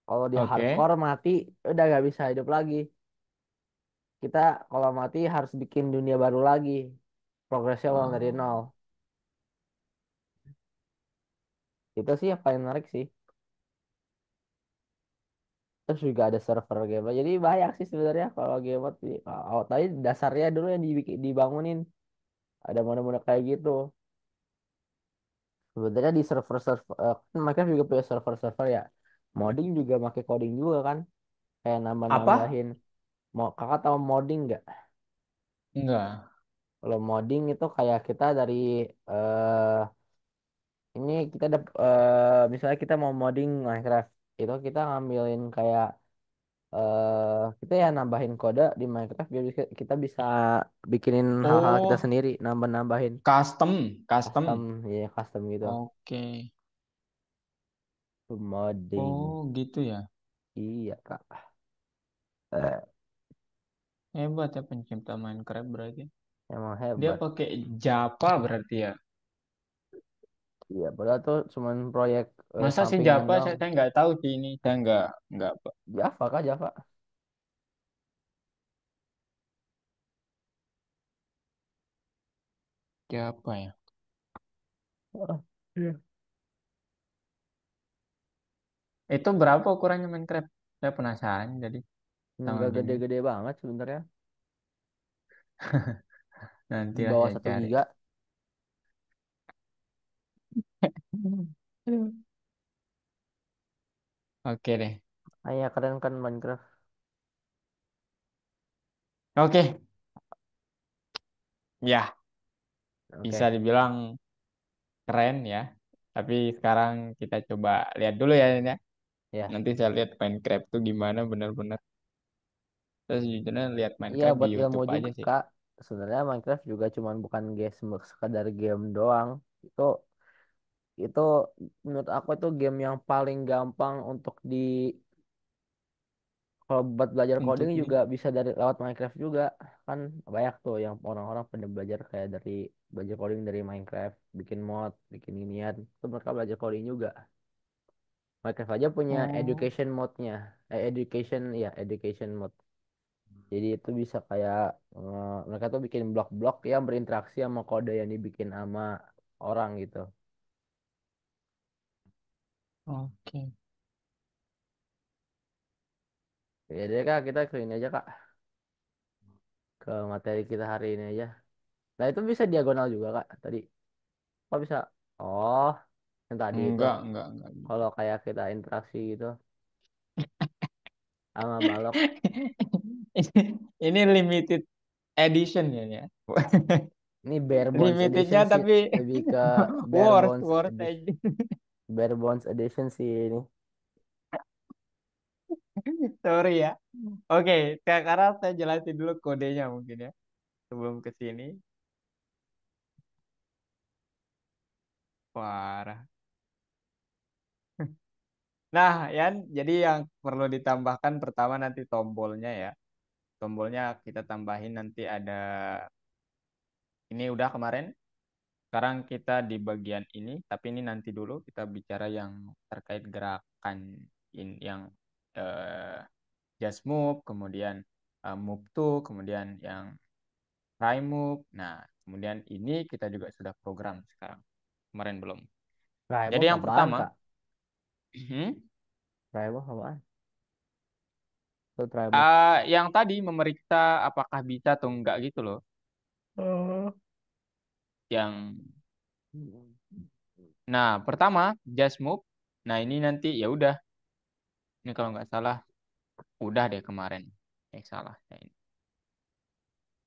kalau di Oke. hardcore mati udah nggak bisa hidup lagi. Kita kalau mati harus bikin dunia baru lagi. Progresnya ulang dari nol. Oh. Itu sih yang paling menarik sih. Terus juga ada server game. Jadi banyak sih sebenarnya kalau game mode. Tadi dasarnya dulu yang dibangunin. Ada mode-mode kayak gitu. Sebenarnya di server-server. Kan mereka juga punya server-server ya. Modding juga pakai coding juga kan. Kayak Apa? nambah-nambahin. Mau kakak tahu modding nggak? Enggak. Kalau modding itu kayak kita dari eh ini kita ada misalnya kita mau modding Minecraft itu kita ngambilin kayak kita ya nambahin kode di Minecraft biar kita bisa bikinin hal-hal kita Oh, sendiri nambah-nambahin custom, custom custom. ya custom gitu Oke. itu modding Oh, gitu ya. iya kak Hebat ya pencipta Minecraft berarti. emang Dia hebat pakai Java berarti ya. iya padahal tuh cuman proyek Masa sih sampingan Java? doang Saya nggak tahu sih ini. Saya nggak Java kak Java Java ya. Oh, iya. Itu berapa ukurannya Minecraft? Saya penasaran jadi sama Nggak gini. gede-gede banget sebenarnya di Nantilah bawah saya satu cari. giga Oke deh. ya keren kan Minecraft Oke, ya bisa oke dibilang keren ya. Tapi sekarang kita coba lihat dulu ya, Nen, ya. Ya. Nanti saya lihat Minecraft tuh gimana bener-bener. Terus sejujurnya lihat Iya Minecraft di buat ilmu YouTube aja juga sih. Kak. Sebenarnya Minecraft juga cuman bukan game sekadar game doang. Itu itu menurut aku itu game yang paling gampang untuk di kalau buat belajar Untuk coding di juga bisa dari lewat Minecraft juga. Kan banyak tuh yang orang-orang pada belajar kayak dari belajar coding dari Minecraft, bikin mod, bikin inian. Itu mereka belajar coding juga. Minecraft aja punya Oh, education mode-nya. Education ya, education mode. Jadi itu bisa kayak mereka tuh bikin blok-blok yang berinteraksi sama kode yang dibikin sama orang gitu. oke. Ya deh kak, kita ke ini aja kak, ke materi kita hari ini aja. Nah itu bisa diagonal juga kak tadi. Kok bisa? Oh, yang tadi itu. Enggak Kalau bisa. kayak kita interaksi gitu sama balok. Ini limited edition ya, ya. Ini bare bones edition Limitednya sih, tapi lebih ke bare bones worth edition. aja. Bare bones edition sih ini. Sorry ya. Oke, sekarang saya jelasin dulu kodenya mungkin ya sebelum ke sini. Parah. Nah, Yan, jadi yang perlu ditambahkan pertama nanti tombolnya ya. Tombolnya kita tambahin nanti ada ini udah kemarin. Sekarang kita di bagian ini, tapi ini nanti dulu kita bicara yang terkait gerakan yang eh, just move, kemudian move to, kemudian yang prime move. Nah, kemudian ini kita juga sudah program sekarang. Kemarin belum. Jadi Trimove yang apaan pertama, kak? Trimove apaan? Itu trimove. yang tadi memeriksa apakah bisa atau enggak gitu loh. Oh. Yang nah pertama just move. Nah ini nanti ya udah. Ini kalau nggak salah udah deh kemarin. Salah.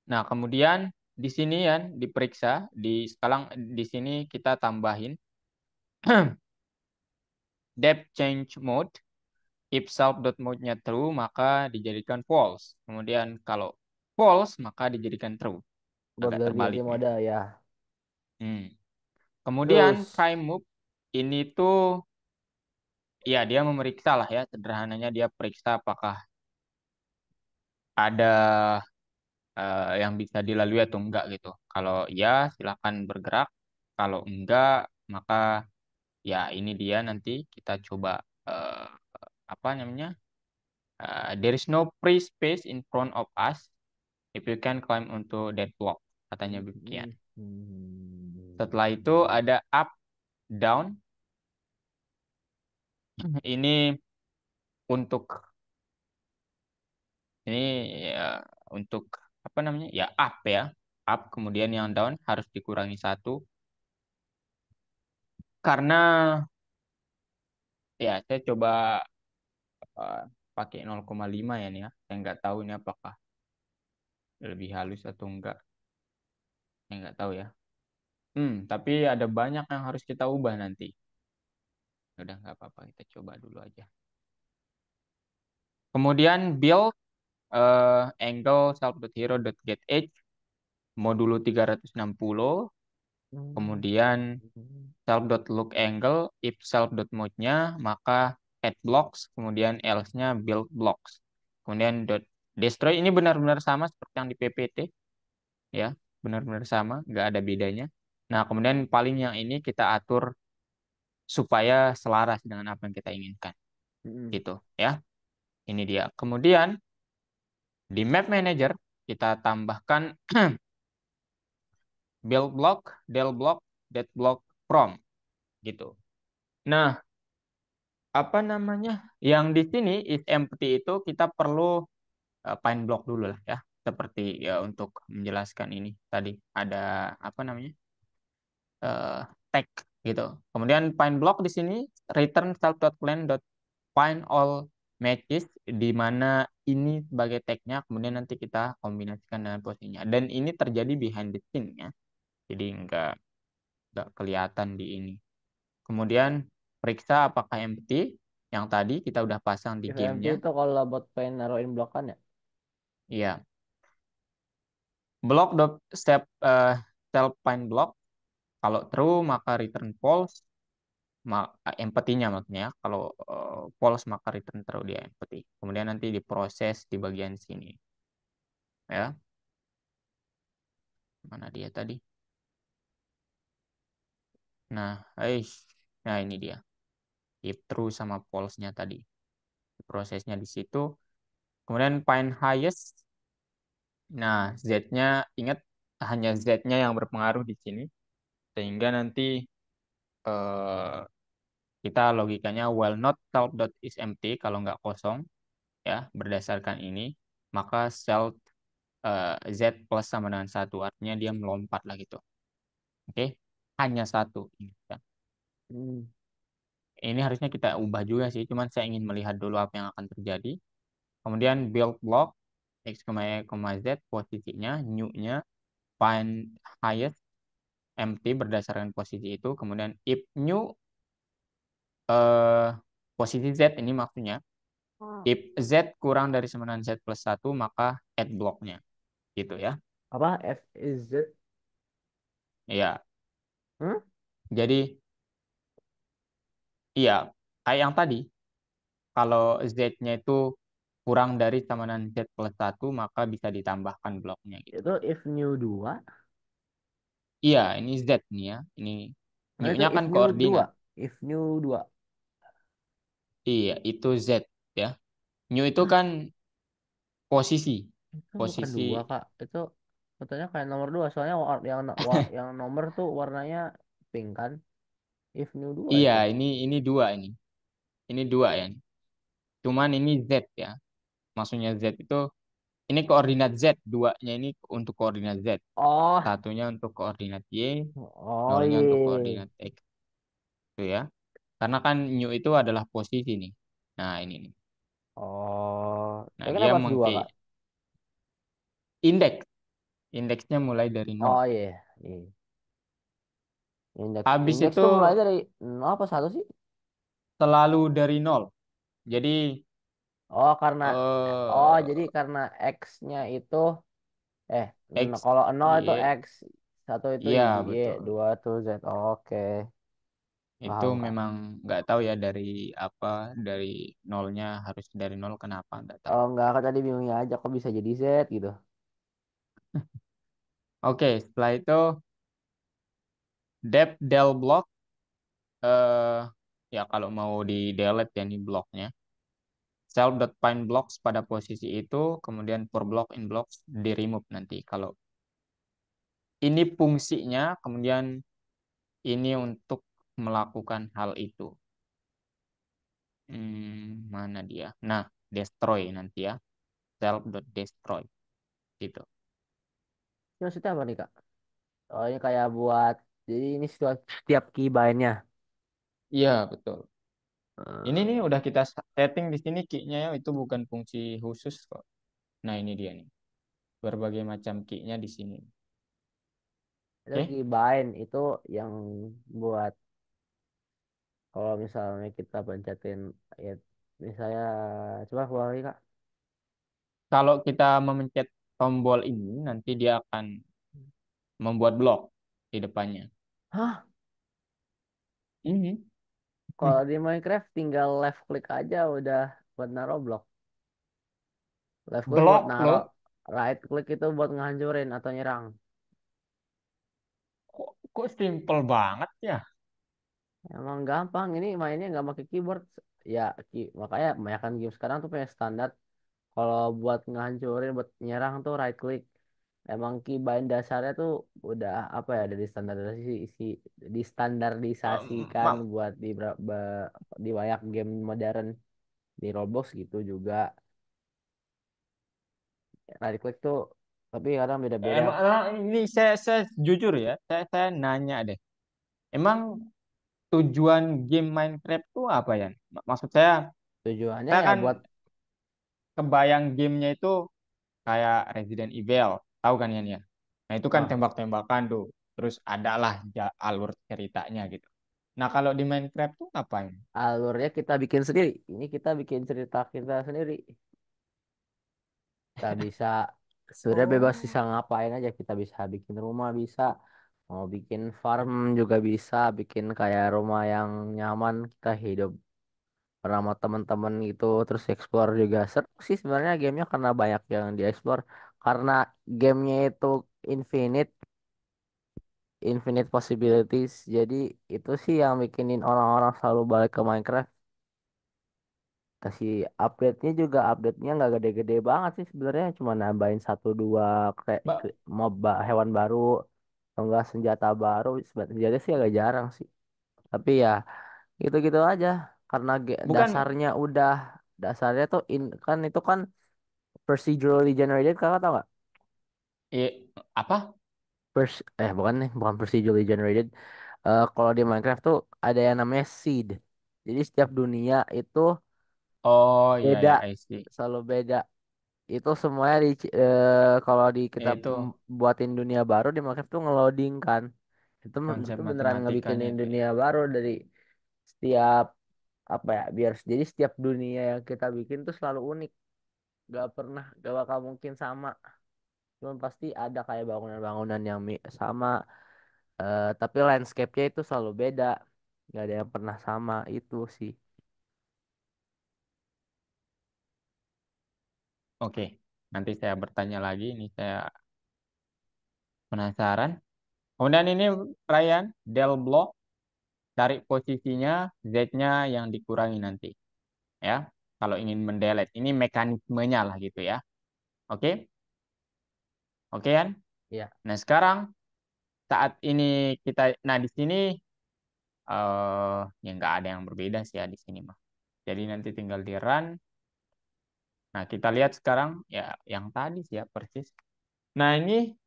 Nah kemudian di sini ya diperiksa di sekarang di sini kita tambahin depth change mode. If self.mode-nya true maka dijadikan false. Kemudian kalau false maka dijadikan true. Agak Berganti terbalik nih. mode ya. Hmm. Kemudian Terus prime move ini tuh ya dia memeriksa lah ya sederhananya dia periksa apakah ada yang bisa dilalui atau enggak gitu. Kalau ya silakan bergerak. Kalau enggak maka ya ini dia nanti kita coba eh, apa namanya? There is no free space in front of us if you can climb onto that block katanya demikian. Setelah itu ada up down. Ini untuk ini ya untuk apa namanya? Ya up ya. Up kemudian yang down harus dikurangi satu karena ya saya coba uh, pakai 0,5 ya nih ya. Saya nggak tahu ini apakah lebih halus atau enggak. Saya nggak tahu ya. Tapi ada banyak yang harus kita ubah nanti. Udah nggak apa-apa, kita coba dulu aja. Kemudian build angle self.hero.getEdge modulo 360. Kemudian self.look angle if self.mode-nya maka add blocks, kemudian else-nya build blocks. Kemudian dot destroy ini benar-benar sama seperti yang di PPT ya, benar-benar sama, nggak ada bedanya. Nah, kemudian paling yang ini kita atur supaya selaras dengan apa yang kita inginkan gitu ya. Ini dia. Kemudian di map manager kita tambahkan build block, del block, that block from gitu. Nah, apa namanya? Yang di sini is empty itu kita perlu find block dulu lah ya. Seperti ya untuk menjelaskan ini tadi ada apa namanya? eh tag gitu. Kemudian find block di sini return self.plan.find all matches di mana ini sebagai tagnya kemudian nanti kita kombinasikan dengan posisinya. Dan ini terjadi behind the scene ya. Jadi nggak kelihatan di ini. Kemudian periksa apakah empty. Yang tadi kita udah pasang di If empty gamenya. itu kalau buat pengen naruhin blok kan ya. Iya. Block dot step self find block. Kalau true maka return false. Empty-nya maksudnya. Kalau false maka return true, dia empty. Kemudian nanti diproses di bagian sini. Ya. Mana dia tadi? Nah, nah ini dia. If true sama false-nya tadi. Prosesnya di situ. Kemudian find highest. Nah, Z-nya ingat hanya Z-nya yang berpengaruh di sini. Sehingga nanti eh, kita logikanya while not self dot is empty, kalau nggak kosong ya berdasarkan ini, maka self Z plus sama dengan satu, artinya dia melompat lah gitu. Oke, hanya satu. Ingat ya. Hmm. Ini harusnya kita ubah juga sih, cuman saya ingin melihat dulu apa yang akan terjadi. Kemudian build block x, y, z, posisinya new-nya find highest empty berdasarkan posisi itu. Kemudian if new eh, posisi z, ini maksudnya if z kurang dari sama dengan z plus satu, maka add blocknya gitu ya. Apa F is Z? Iya, Hmm? jadi iya kayak yang tadi, kalau z-nya itu kurang dari sama dengan z plus satu, maka bisa ditambahkan bloknya gitu. Itu if new 2. Iya, ini z nih ya. Ini Nah itu new-nya if kan new 2. koordinat. If new 2. Iya, itu z ya. New itu Hah? kan posisi. Itu bukan Posisi. 2 Kak. Itu fotonya kayak nomor 2. Soalnya yang nomor tuh warnanya pink kan. If new 2 Iya, itu. ini dua ini. Ini dua ya. Cuman ini z ya. Maksudnya z itu ini koordinat z, duanya ini untuk koordinat z. Oh. Satunya untuk koordinat y, Oh nolnya untuk iya. koordinat x. Itu ya. Karena kan new itu adalah posisi nih. Nah, ini nih. Oh. Nah, Tapi dia kenapa harus 2 mengke Kak? indeks. Indeksnya mulai dari nol. Oh iya. Iya. Indeks. Habis Indeks itu tuh mulai dari 0 apa satu sih? selalu dari nol. Jadi Oh karena oh jadi eh karena X-nya itu eh X, kalau 0 itu Y, X, satu itu iya Y, betul. dua itu Z. Oke, Itu paham Kak. memang nggak tahu ya dari apa, dari nolnya harus dari nol, kenapa nggak tahu. Oh enggak, Kak tadi bingungnya aja kok bisa jadi Z gitu. Oke, setelah itu depth del block, eh ya kalau mau di delete ya ini bloknya. Self.find blocks pada posisi itu, kemudian for block in blocks di remove nanti. Kalau ini fungsinya, kemudian ini untuk melakukan hal itu. Mana dia? Nah, destroy nanti ya. Self.destroy gitu. Ini maksudnya apa nih Kak? Oh ini kayak buat jadi ini setiap keybind-nya. Iya, betul. Ini nih Hmm, udah kita setting di sini key-nya ya, itu bukan fungsi khusus kok. Nah, ini dia nih. Berbagai macam key-nya di sini. itu Oke. keybind itu yang buat kalau misalnya kita pencetin ya misalnya coba keluar lagi Kak. Kalau kita memencet tombol ini, nanti dia akan membuat blok di depannya. Hah? Ini. Kalau di Minecraft tinggal left click aja udah buat naruh blok. Left click buat Blok naruh, loh. right click itu buat ngehancurin atau nyerang. Kok simple banget ya? Emang gampang ini mainnya nggak pakai keyboard. Ya, makanya kebanyakan game sekarang tuh punya standar. Kalau buat ngehancurin, buat nyerang tuh right click. Emang keybind dasarnya tuh udah apa ya, udah distandardisasikan Ma- buat di banyak game modern di Roblox gitu juga. Right click tuh tapi kadang beda-beda. emang ini saya jujur ya, saya nanya deh. Emang tujuan game Minecraft tuh apa ya? Maksud Tujuannya saya ya kan buat kebayang gamenya itu kayak Resident Evil, tahu kan Yan ya? Nah itu kan ah tembak-tembakan tuh, terus adalah alur ceritanya gitu. Nah, kalau di Minecraft tuh ngapain? Alurnya kita bikin sendiri. Ini kita bikin cerita kita sendiri. Kita bisa sudah bebas bisa Oh, ngapain aja. Kita bisa bikin rumah bisa. Mau bikin farm juga bisa. Bikin kayak rumah yang nyaman. Kita hidup bersama teman-teman gitu. Terus explore juga seru sih sebenarnya gamenya karena banyak yang dieksplor. Karena gamenya itu infinite. Infinite possibilities. Jadi itu sih yang bikinin orang-orang selalu balik ke Minecraft. Kasih update-nya juga update-nya nggak gede-gede banget sih sebenarnya cuma nambahin satu dua kayak Mbak, mob hewan baru atau enggak senjata baru. Senjata sih agak jarang sih tapi ya gitu-gitu aja karena bukan dasarnya tuh kan itu kan procedurally generated kakak tau nggak. apa? Bukan nih bukan procedurally generated. Kalau di Minecraft tuh ada yang namanya seed, jadi setiap dunia itu Oh, iya beda, ya, I see. selalu beda. Itu semuanya kalau di kita Itu buatin dunia baru di Minecraft tuh ngeloading kan. konsep Itu beneran matematikanya ngebikinin itu ya. dunia baru dari setiap apa ya biar jadi setiap dunia yang kita bikin tuh selalu unik. Gak bakal mungkin sama. Cuma pasti ada kayak bangunan-bangunan yang sama, tapi landscape-nya itu selalu beda. Gak ada yang pernah sama itu sih. Oke, nanti saya bertanya lagi. Ini saya penasaran. Kemudian ini Ryan, del block, cari posisinya, Z-nya yang dikurangi nanti. Ya, kalau ingin mendelete. Ini mekanismenya lah gitu ya. Oke, oke kan? Iya. Nah, sekarang saat ini nah di sini ya nggak ada yang berbeda sih ya di sini mah. Jadi nanti tinggal di run. Nah, kita lihat sekarang ya yang tadi sih ya persis. Nah, ini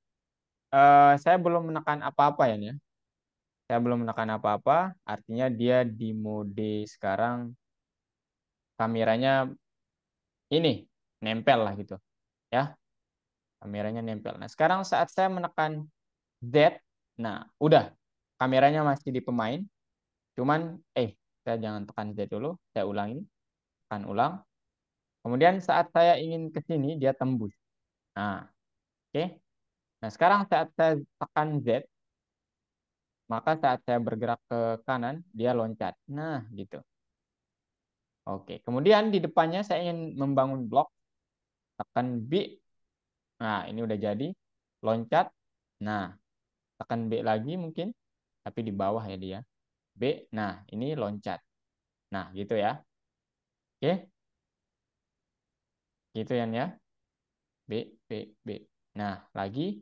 saya belum menekan apa-apa ya, nih ya. Saya belum menekan apa-apa, artinya dia di mode sekarang kameranya ini nempel lah gitu ya. Kameranya nempel. Nah, sekarang saat saya menekan Z, nah udah kameranya masih di pemain, cuman saya jangan tekan Z dulu, saya ulangi, tekan ulang. Kemudian saat saya ingin ke sini dia tembus. Nah, oke. Nah, sekarang saat saya tekan Z, maka saat saya bergerak ke kanan, dia loncat. Nah, gitu. Oke. Kemudian di depannya saya ingin membangun blok, tekan B. Nah, ini udah jadi. Loncat. Nah, tekan B lagi mungkin, tapi di bawah ya dia. B. Nah, ini loncat. Nah, gitu ya. Oke. Gitu ya. B, B, B. Nah, lagi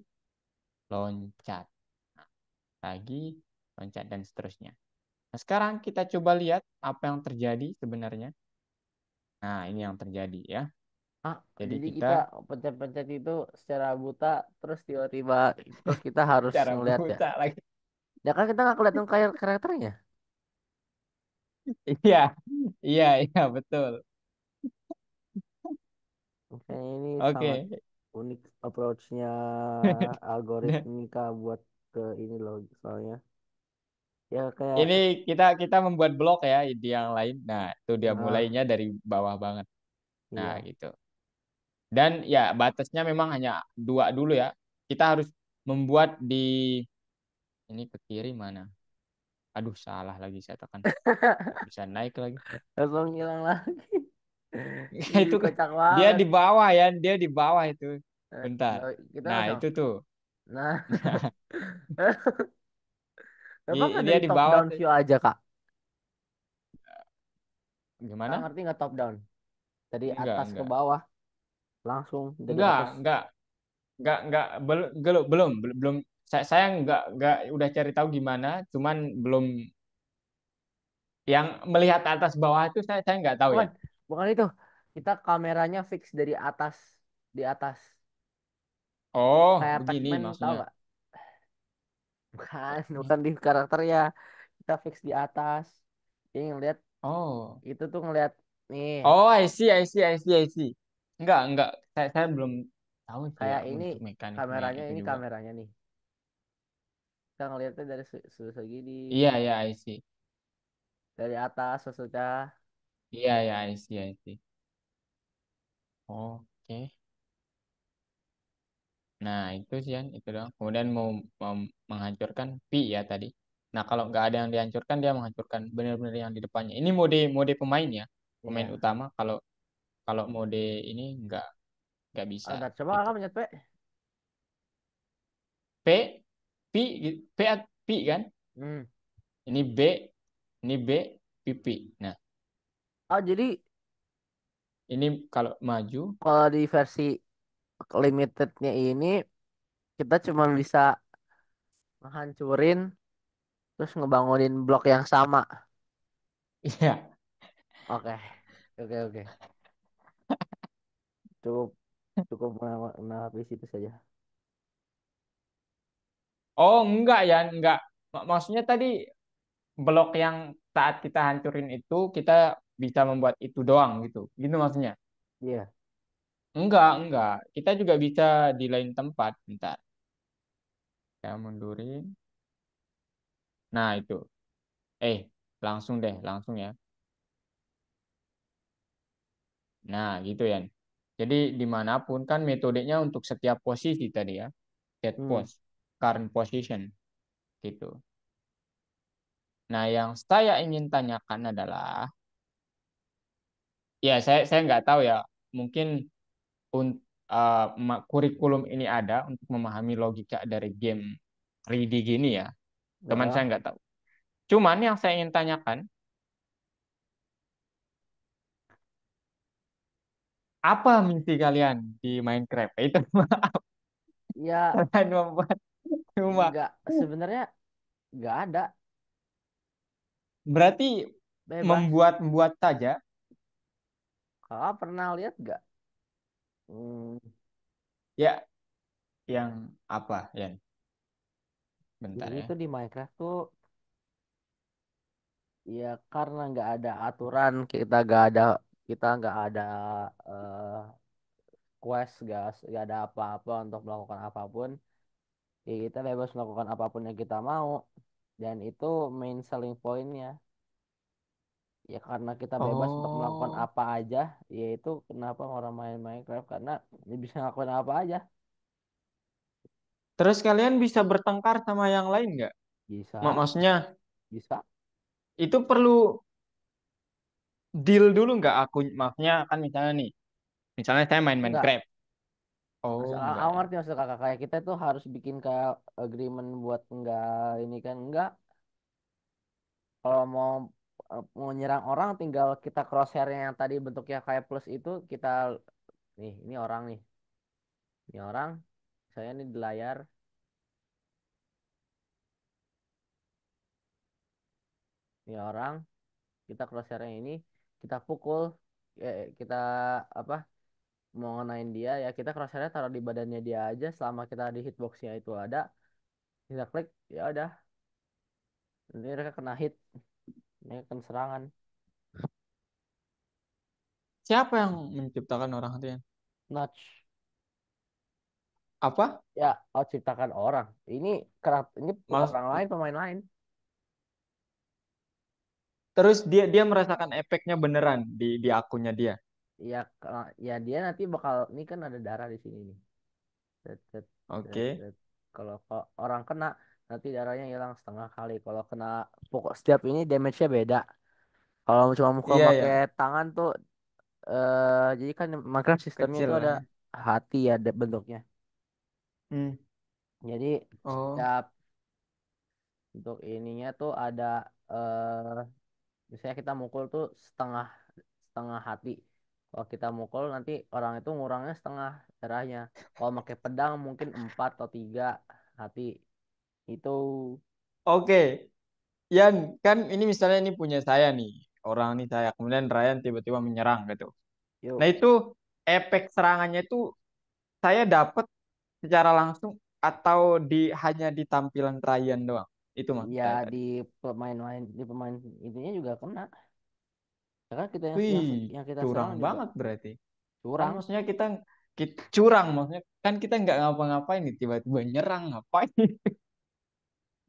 loncat. Nah, lagi loncat dan seterusnya. Nah, sekarang kita coba lihat apa yang terjadi sebenarnya. Nah, ini yang terjadi ya. Ah, Jadi jadi kita kita pencet-pencet itu secara buta, terus tiba-tiba, terus kita harus cara ngeliat ya. buta lagi. Ya kan kita nggak kelihatan kayak karakternya. Iya, iya, iya, betul. Makanya ini sangat Oke. unik approach-nya algoritmika buat ke ini loh soalnya. Ya kayak, Ini kita kita membuat blok ya di yang lain. Nah, itu dia nah mulainya dari bawah banget. Nah, iya. gitu. Dan ya batasnya memang hanya dua dulu ya. Kita harus membuat di ini ke kiri mana? Aduh, salah lagi saya tekan. Nggak bisa naik lagi. Langsung hilang lah. Itu Ih, kocak dia banget. di bawah ya, dia di bawah itu. Bentar. Kita Nah, nggak sama. itu tuh. Nah, kenapa nggak Dia dari di top bawah down tuh. view aja Kak? Kak Gimana? ngerti nggak top down? Dari Enggak, atas ke enggak. bawah langsung dari Enggak, atas. enggak, belum. Saya enggak udah cari tahu gimana, cuman belum yang melihat atas bawah itu saya enggak tahu Bukan, ya. bukan itu. Kita kameranya fix dari atas, di atas. Oh, Kayak begini Pac-Man tahu maksudnya. nggak? Bukan, bukan di karakternya. Kita fix di atas. Jadi ngeliat Oh. itu tuh ngeliat nih Oh, I see. Enggak. Saya belum tahu sih ya kayak ini untuk mekanisme yang kameranya itu ini juga. kameranya nih. Kita ngeliatnya dari segini. Iya, I see. dari atas maksudnya. Iya ya, I see, I see. Oke. Nah, itu sih kan, itu doang. Kemudian mau menghancurkan pi ya tadi. Nah, kalau nggak ada yang dihancurkan, dia menghancurkan benar-benar yang di depannya. Ini mode mode pemain ya, pemain Iya. utama. Kalau kalau mode ini nggak bisa Bentar, coba gitu. kakak mencet P. P, pi, p, pi kan? Hmm. Ini B, ini B, pipi. Nah, Oh, jadi ini kalau maju, kalau di versi limitednya ini kita cuma bisa ngehancurin terus ngebangunin blok yang sama. iya. Oke, oke, oke. Cukup, cukup menghapus itu saja. Oh, enggak ya, enggak. Maksudnya tadi blok yang saat kita hancurin itu kita bisa membuat itu doang gitu. Gitu maksudnya. Iya. Enggak. Kita juga bisa di lain tempat. Bentar. Saya mundurin. Nah, itu. Eh, langsung deh, langsung ya. Nah, gitu ya. Jadi dimanapun kan metodenya untuk setiap posisi tadi ya. Set Hmm. pose, current position gitu. Nah, yang saya ingin tanyakan adalah, ya saya nggak tahu ya. Mungkin kurikulum ini ada untuk memahami logika dari game 3D gini ya. Teman saya Nah, nggak tahu. Cuman yang saya ingin tanyakan, apa mimpi kalian di Minecraft? Itu ya selain membuat rumah. nggak sebenarnya nggak ada Berarti bebas. membuat saja. Kakak pernah lihat nggak? Hmm, Ya, yang apa ya? Bentar jadi ya. tuh di Minecraft tuh ya karena nggak ada aturan kita nggak ada eh, quest nggak ada apa-apa untuk melakukan apapun. Ya kita bebas melakukan apapun yang kita mau dan itu main selling pointnya. Ya karena kita bebas untuk melakukan Oh, apa aja, yaitu kenapa orang main Minecraft karena dia bisa ngelakuin apa aja. terus kalian bisa bertengkar sama yang lain nggak? Bisa, Maksudnya bisa. itu perlu deal dulu nggak aku? Maksudnya kan misalnya nih, misalnya saya main Enggak. Minecraft. Oh, enggak Aku ya. ngerti maksud kakak kayak kita tuh harus bikin kayak agreement buat enggak ini kan enggak. Kalau mau nyerang orang tinggal kita crosshairnya yang tadi bentuknya kayak plus itu kita nih ini orang nih. Ini orang saya nih di layar ini orang kita crosshairnya ini kita pukul kita apa mau ngenain dia ya kita crosshairnya taruh di badannya dia aja selama kita di hitboxnya itu ada kita klik ya udah nanti mereka kena hit mereka kena serangan Siapa yang menciptakan orang itu ya? notch Apa? ya oh ciptakan orang ini ini Mas, orang lain pemain lain terus dia merasakan efeknya beneran di akunnya dia. ya ya dia nanti bakal ini kan ada darah di sini nih Set, set, set, Oke. set. Kalau orang kena nanti darahnya hilang setengah kali kalau kena pokok setiap ini damage-nya beda kalau cuma mukul Iya pakai ya, tangan tuh jadi kan Minecraft sistemnya kecil itu ada lah. hati ya bentuknya. Hmm. Jadi Oh, setiap untuk ininya tuh ada misalnya kita mukul tuh setengah setengah hati. Kalau kita mukul nanti orang itu ngurangnya setengah darahnya. Kalau pakai pedang mungkin 4 atau 3 hati. Itu oke. Yan, kan ini misalnya ini punya saya nih, orang nih saya. Kemudian Ryan tiba-tiba menyerang gitu. Nah yuk itu efek serangannya itu saya dapat secara langsung atau hanya di tampilan Ryan doang. Itu maksud ya saya tadi. di pemain intinya juga kena. Ya kan kita Wih, yang kita curang serang juga banget berarti. Kan curang. maksudnya kita curang, maksudnya kan kita nggak ngapa-ngapain nih tiba-tiba nyerang ngapain?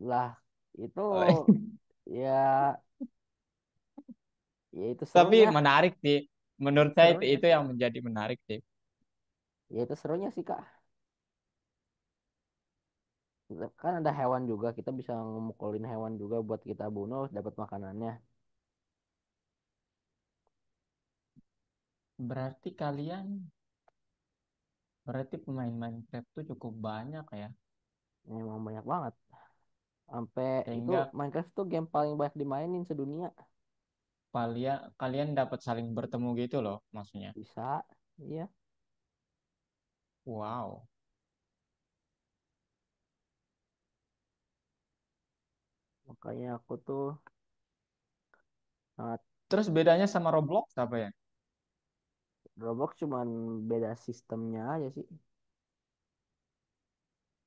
Lah itu ya Ya itu Tapi serunya, menarik sih. Menurut saya serunya itu sih. yang menjadi menarik sih. Ya itu serunya sih Kak. Kan ada hewan juga, kita bisa ngemukulin hewan juga buat kita bunuh, dapat makanannya. Berarti kalian, berarti pemain Minecraft tuh cukup banyak ya. Emang banyak banget. Sampai itu Sehingga Minecraft tuh game paling banyak dimainin sedunia. kalian dapat saling bertemu gitu loh maksudnya. Bisa, iya. Wow. Makanya aku tuh sangat Terus bedanya sama Roblox apa ya? Roblox cuman beda sistemnya aja sih.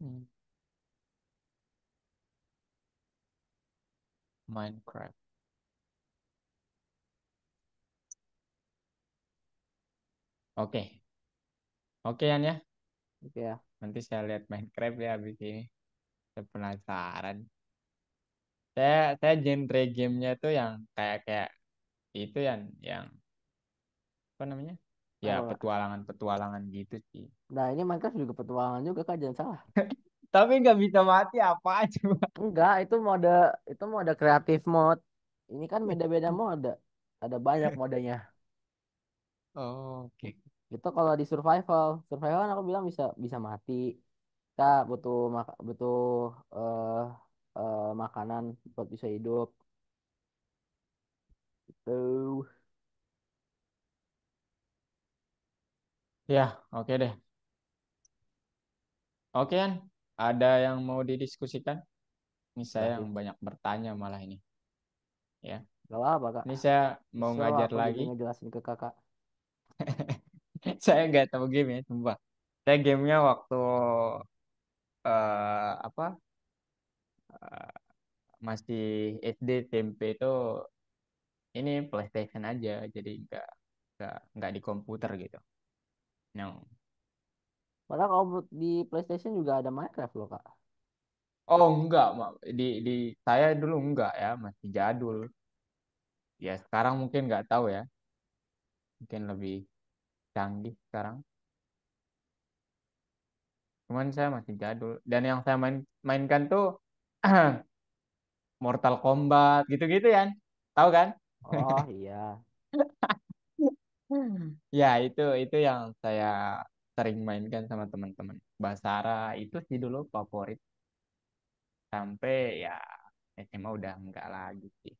Hmm, Minecraft. Oke. Oke Yan ya. Oke ya. Nanti saya lihat Minecraft ya habis ini. Saya penasaran. Saya genre gamenya tuh yang kayak kayak itu yang apa namanya? Ya Apa Kak? petualangan-petualangan gitu sih. Nah ini Minecraft juga petualangan juga Kak, jangan salah. Tapi nggak bisa mati apa coba. Enggak, itu mode kreatif mode. Ini kan beda-beda mode. Ada banyak modenya. Oke. Itu kalau di survival, survival kan aku bilang bisa bisa mati. Kita butuh eh makanan buat bisa hidup. Tuh. Ya, oke deh. Oke kan? Ada yang mau didiskusikan? Ini saya Enggak yang sih. banyak bertanya malah ini. Ya. Gak apa Kak. Ini saya mau Kesel ngajar aku jadi lagi. ngejelasin ke Kakak. Saya nggak tahu game ya, sumpah. Saya gamenya waktu apa eh, masih SD SMP itu ini PlayStation aja, jadi nggak di komputer gitu. No. Padahal kalau di PlayStation juga ada Minecraft loh Kak. Oh enggak, di saya dulu enggak ya, masih jadul. Ya sekarang mungkin nggak tahu ya, mungkin lebih canggih sekarang. Cuman saya masih jadul. Dan yang saya mainkan tuh Mortal Kombat gitu-gitu ya. Tahu kan? Oh iya. Ya, itu yang saya sering mainkan sama teman-teman. Basara itu sih dulu favorit sampai ya SMA udah enggak lagi sih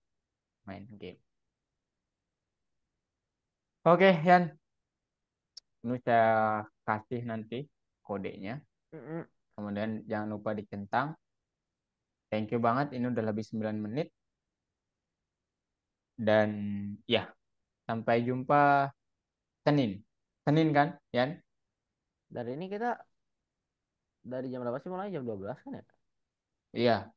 main game. Oke, Yan, ini saya kasih nanti kodenya. Mm-mm. Kemudian jangan lupa dicentang. Thank you banget, ini udah lebih 9 menit. Dan ya, sampai jumpa Senin. Senin kan, Yan? Dari ini kita dari jam berapa sih mulai? Jam 12 kan ya? Iya,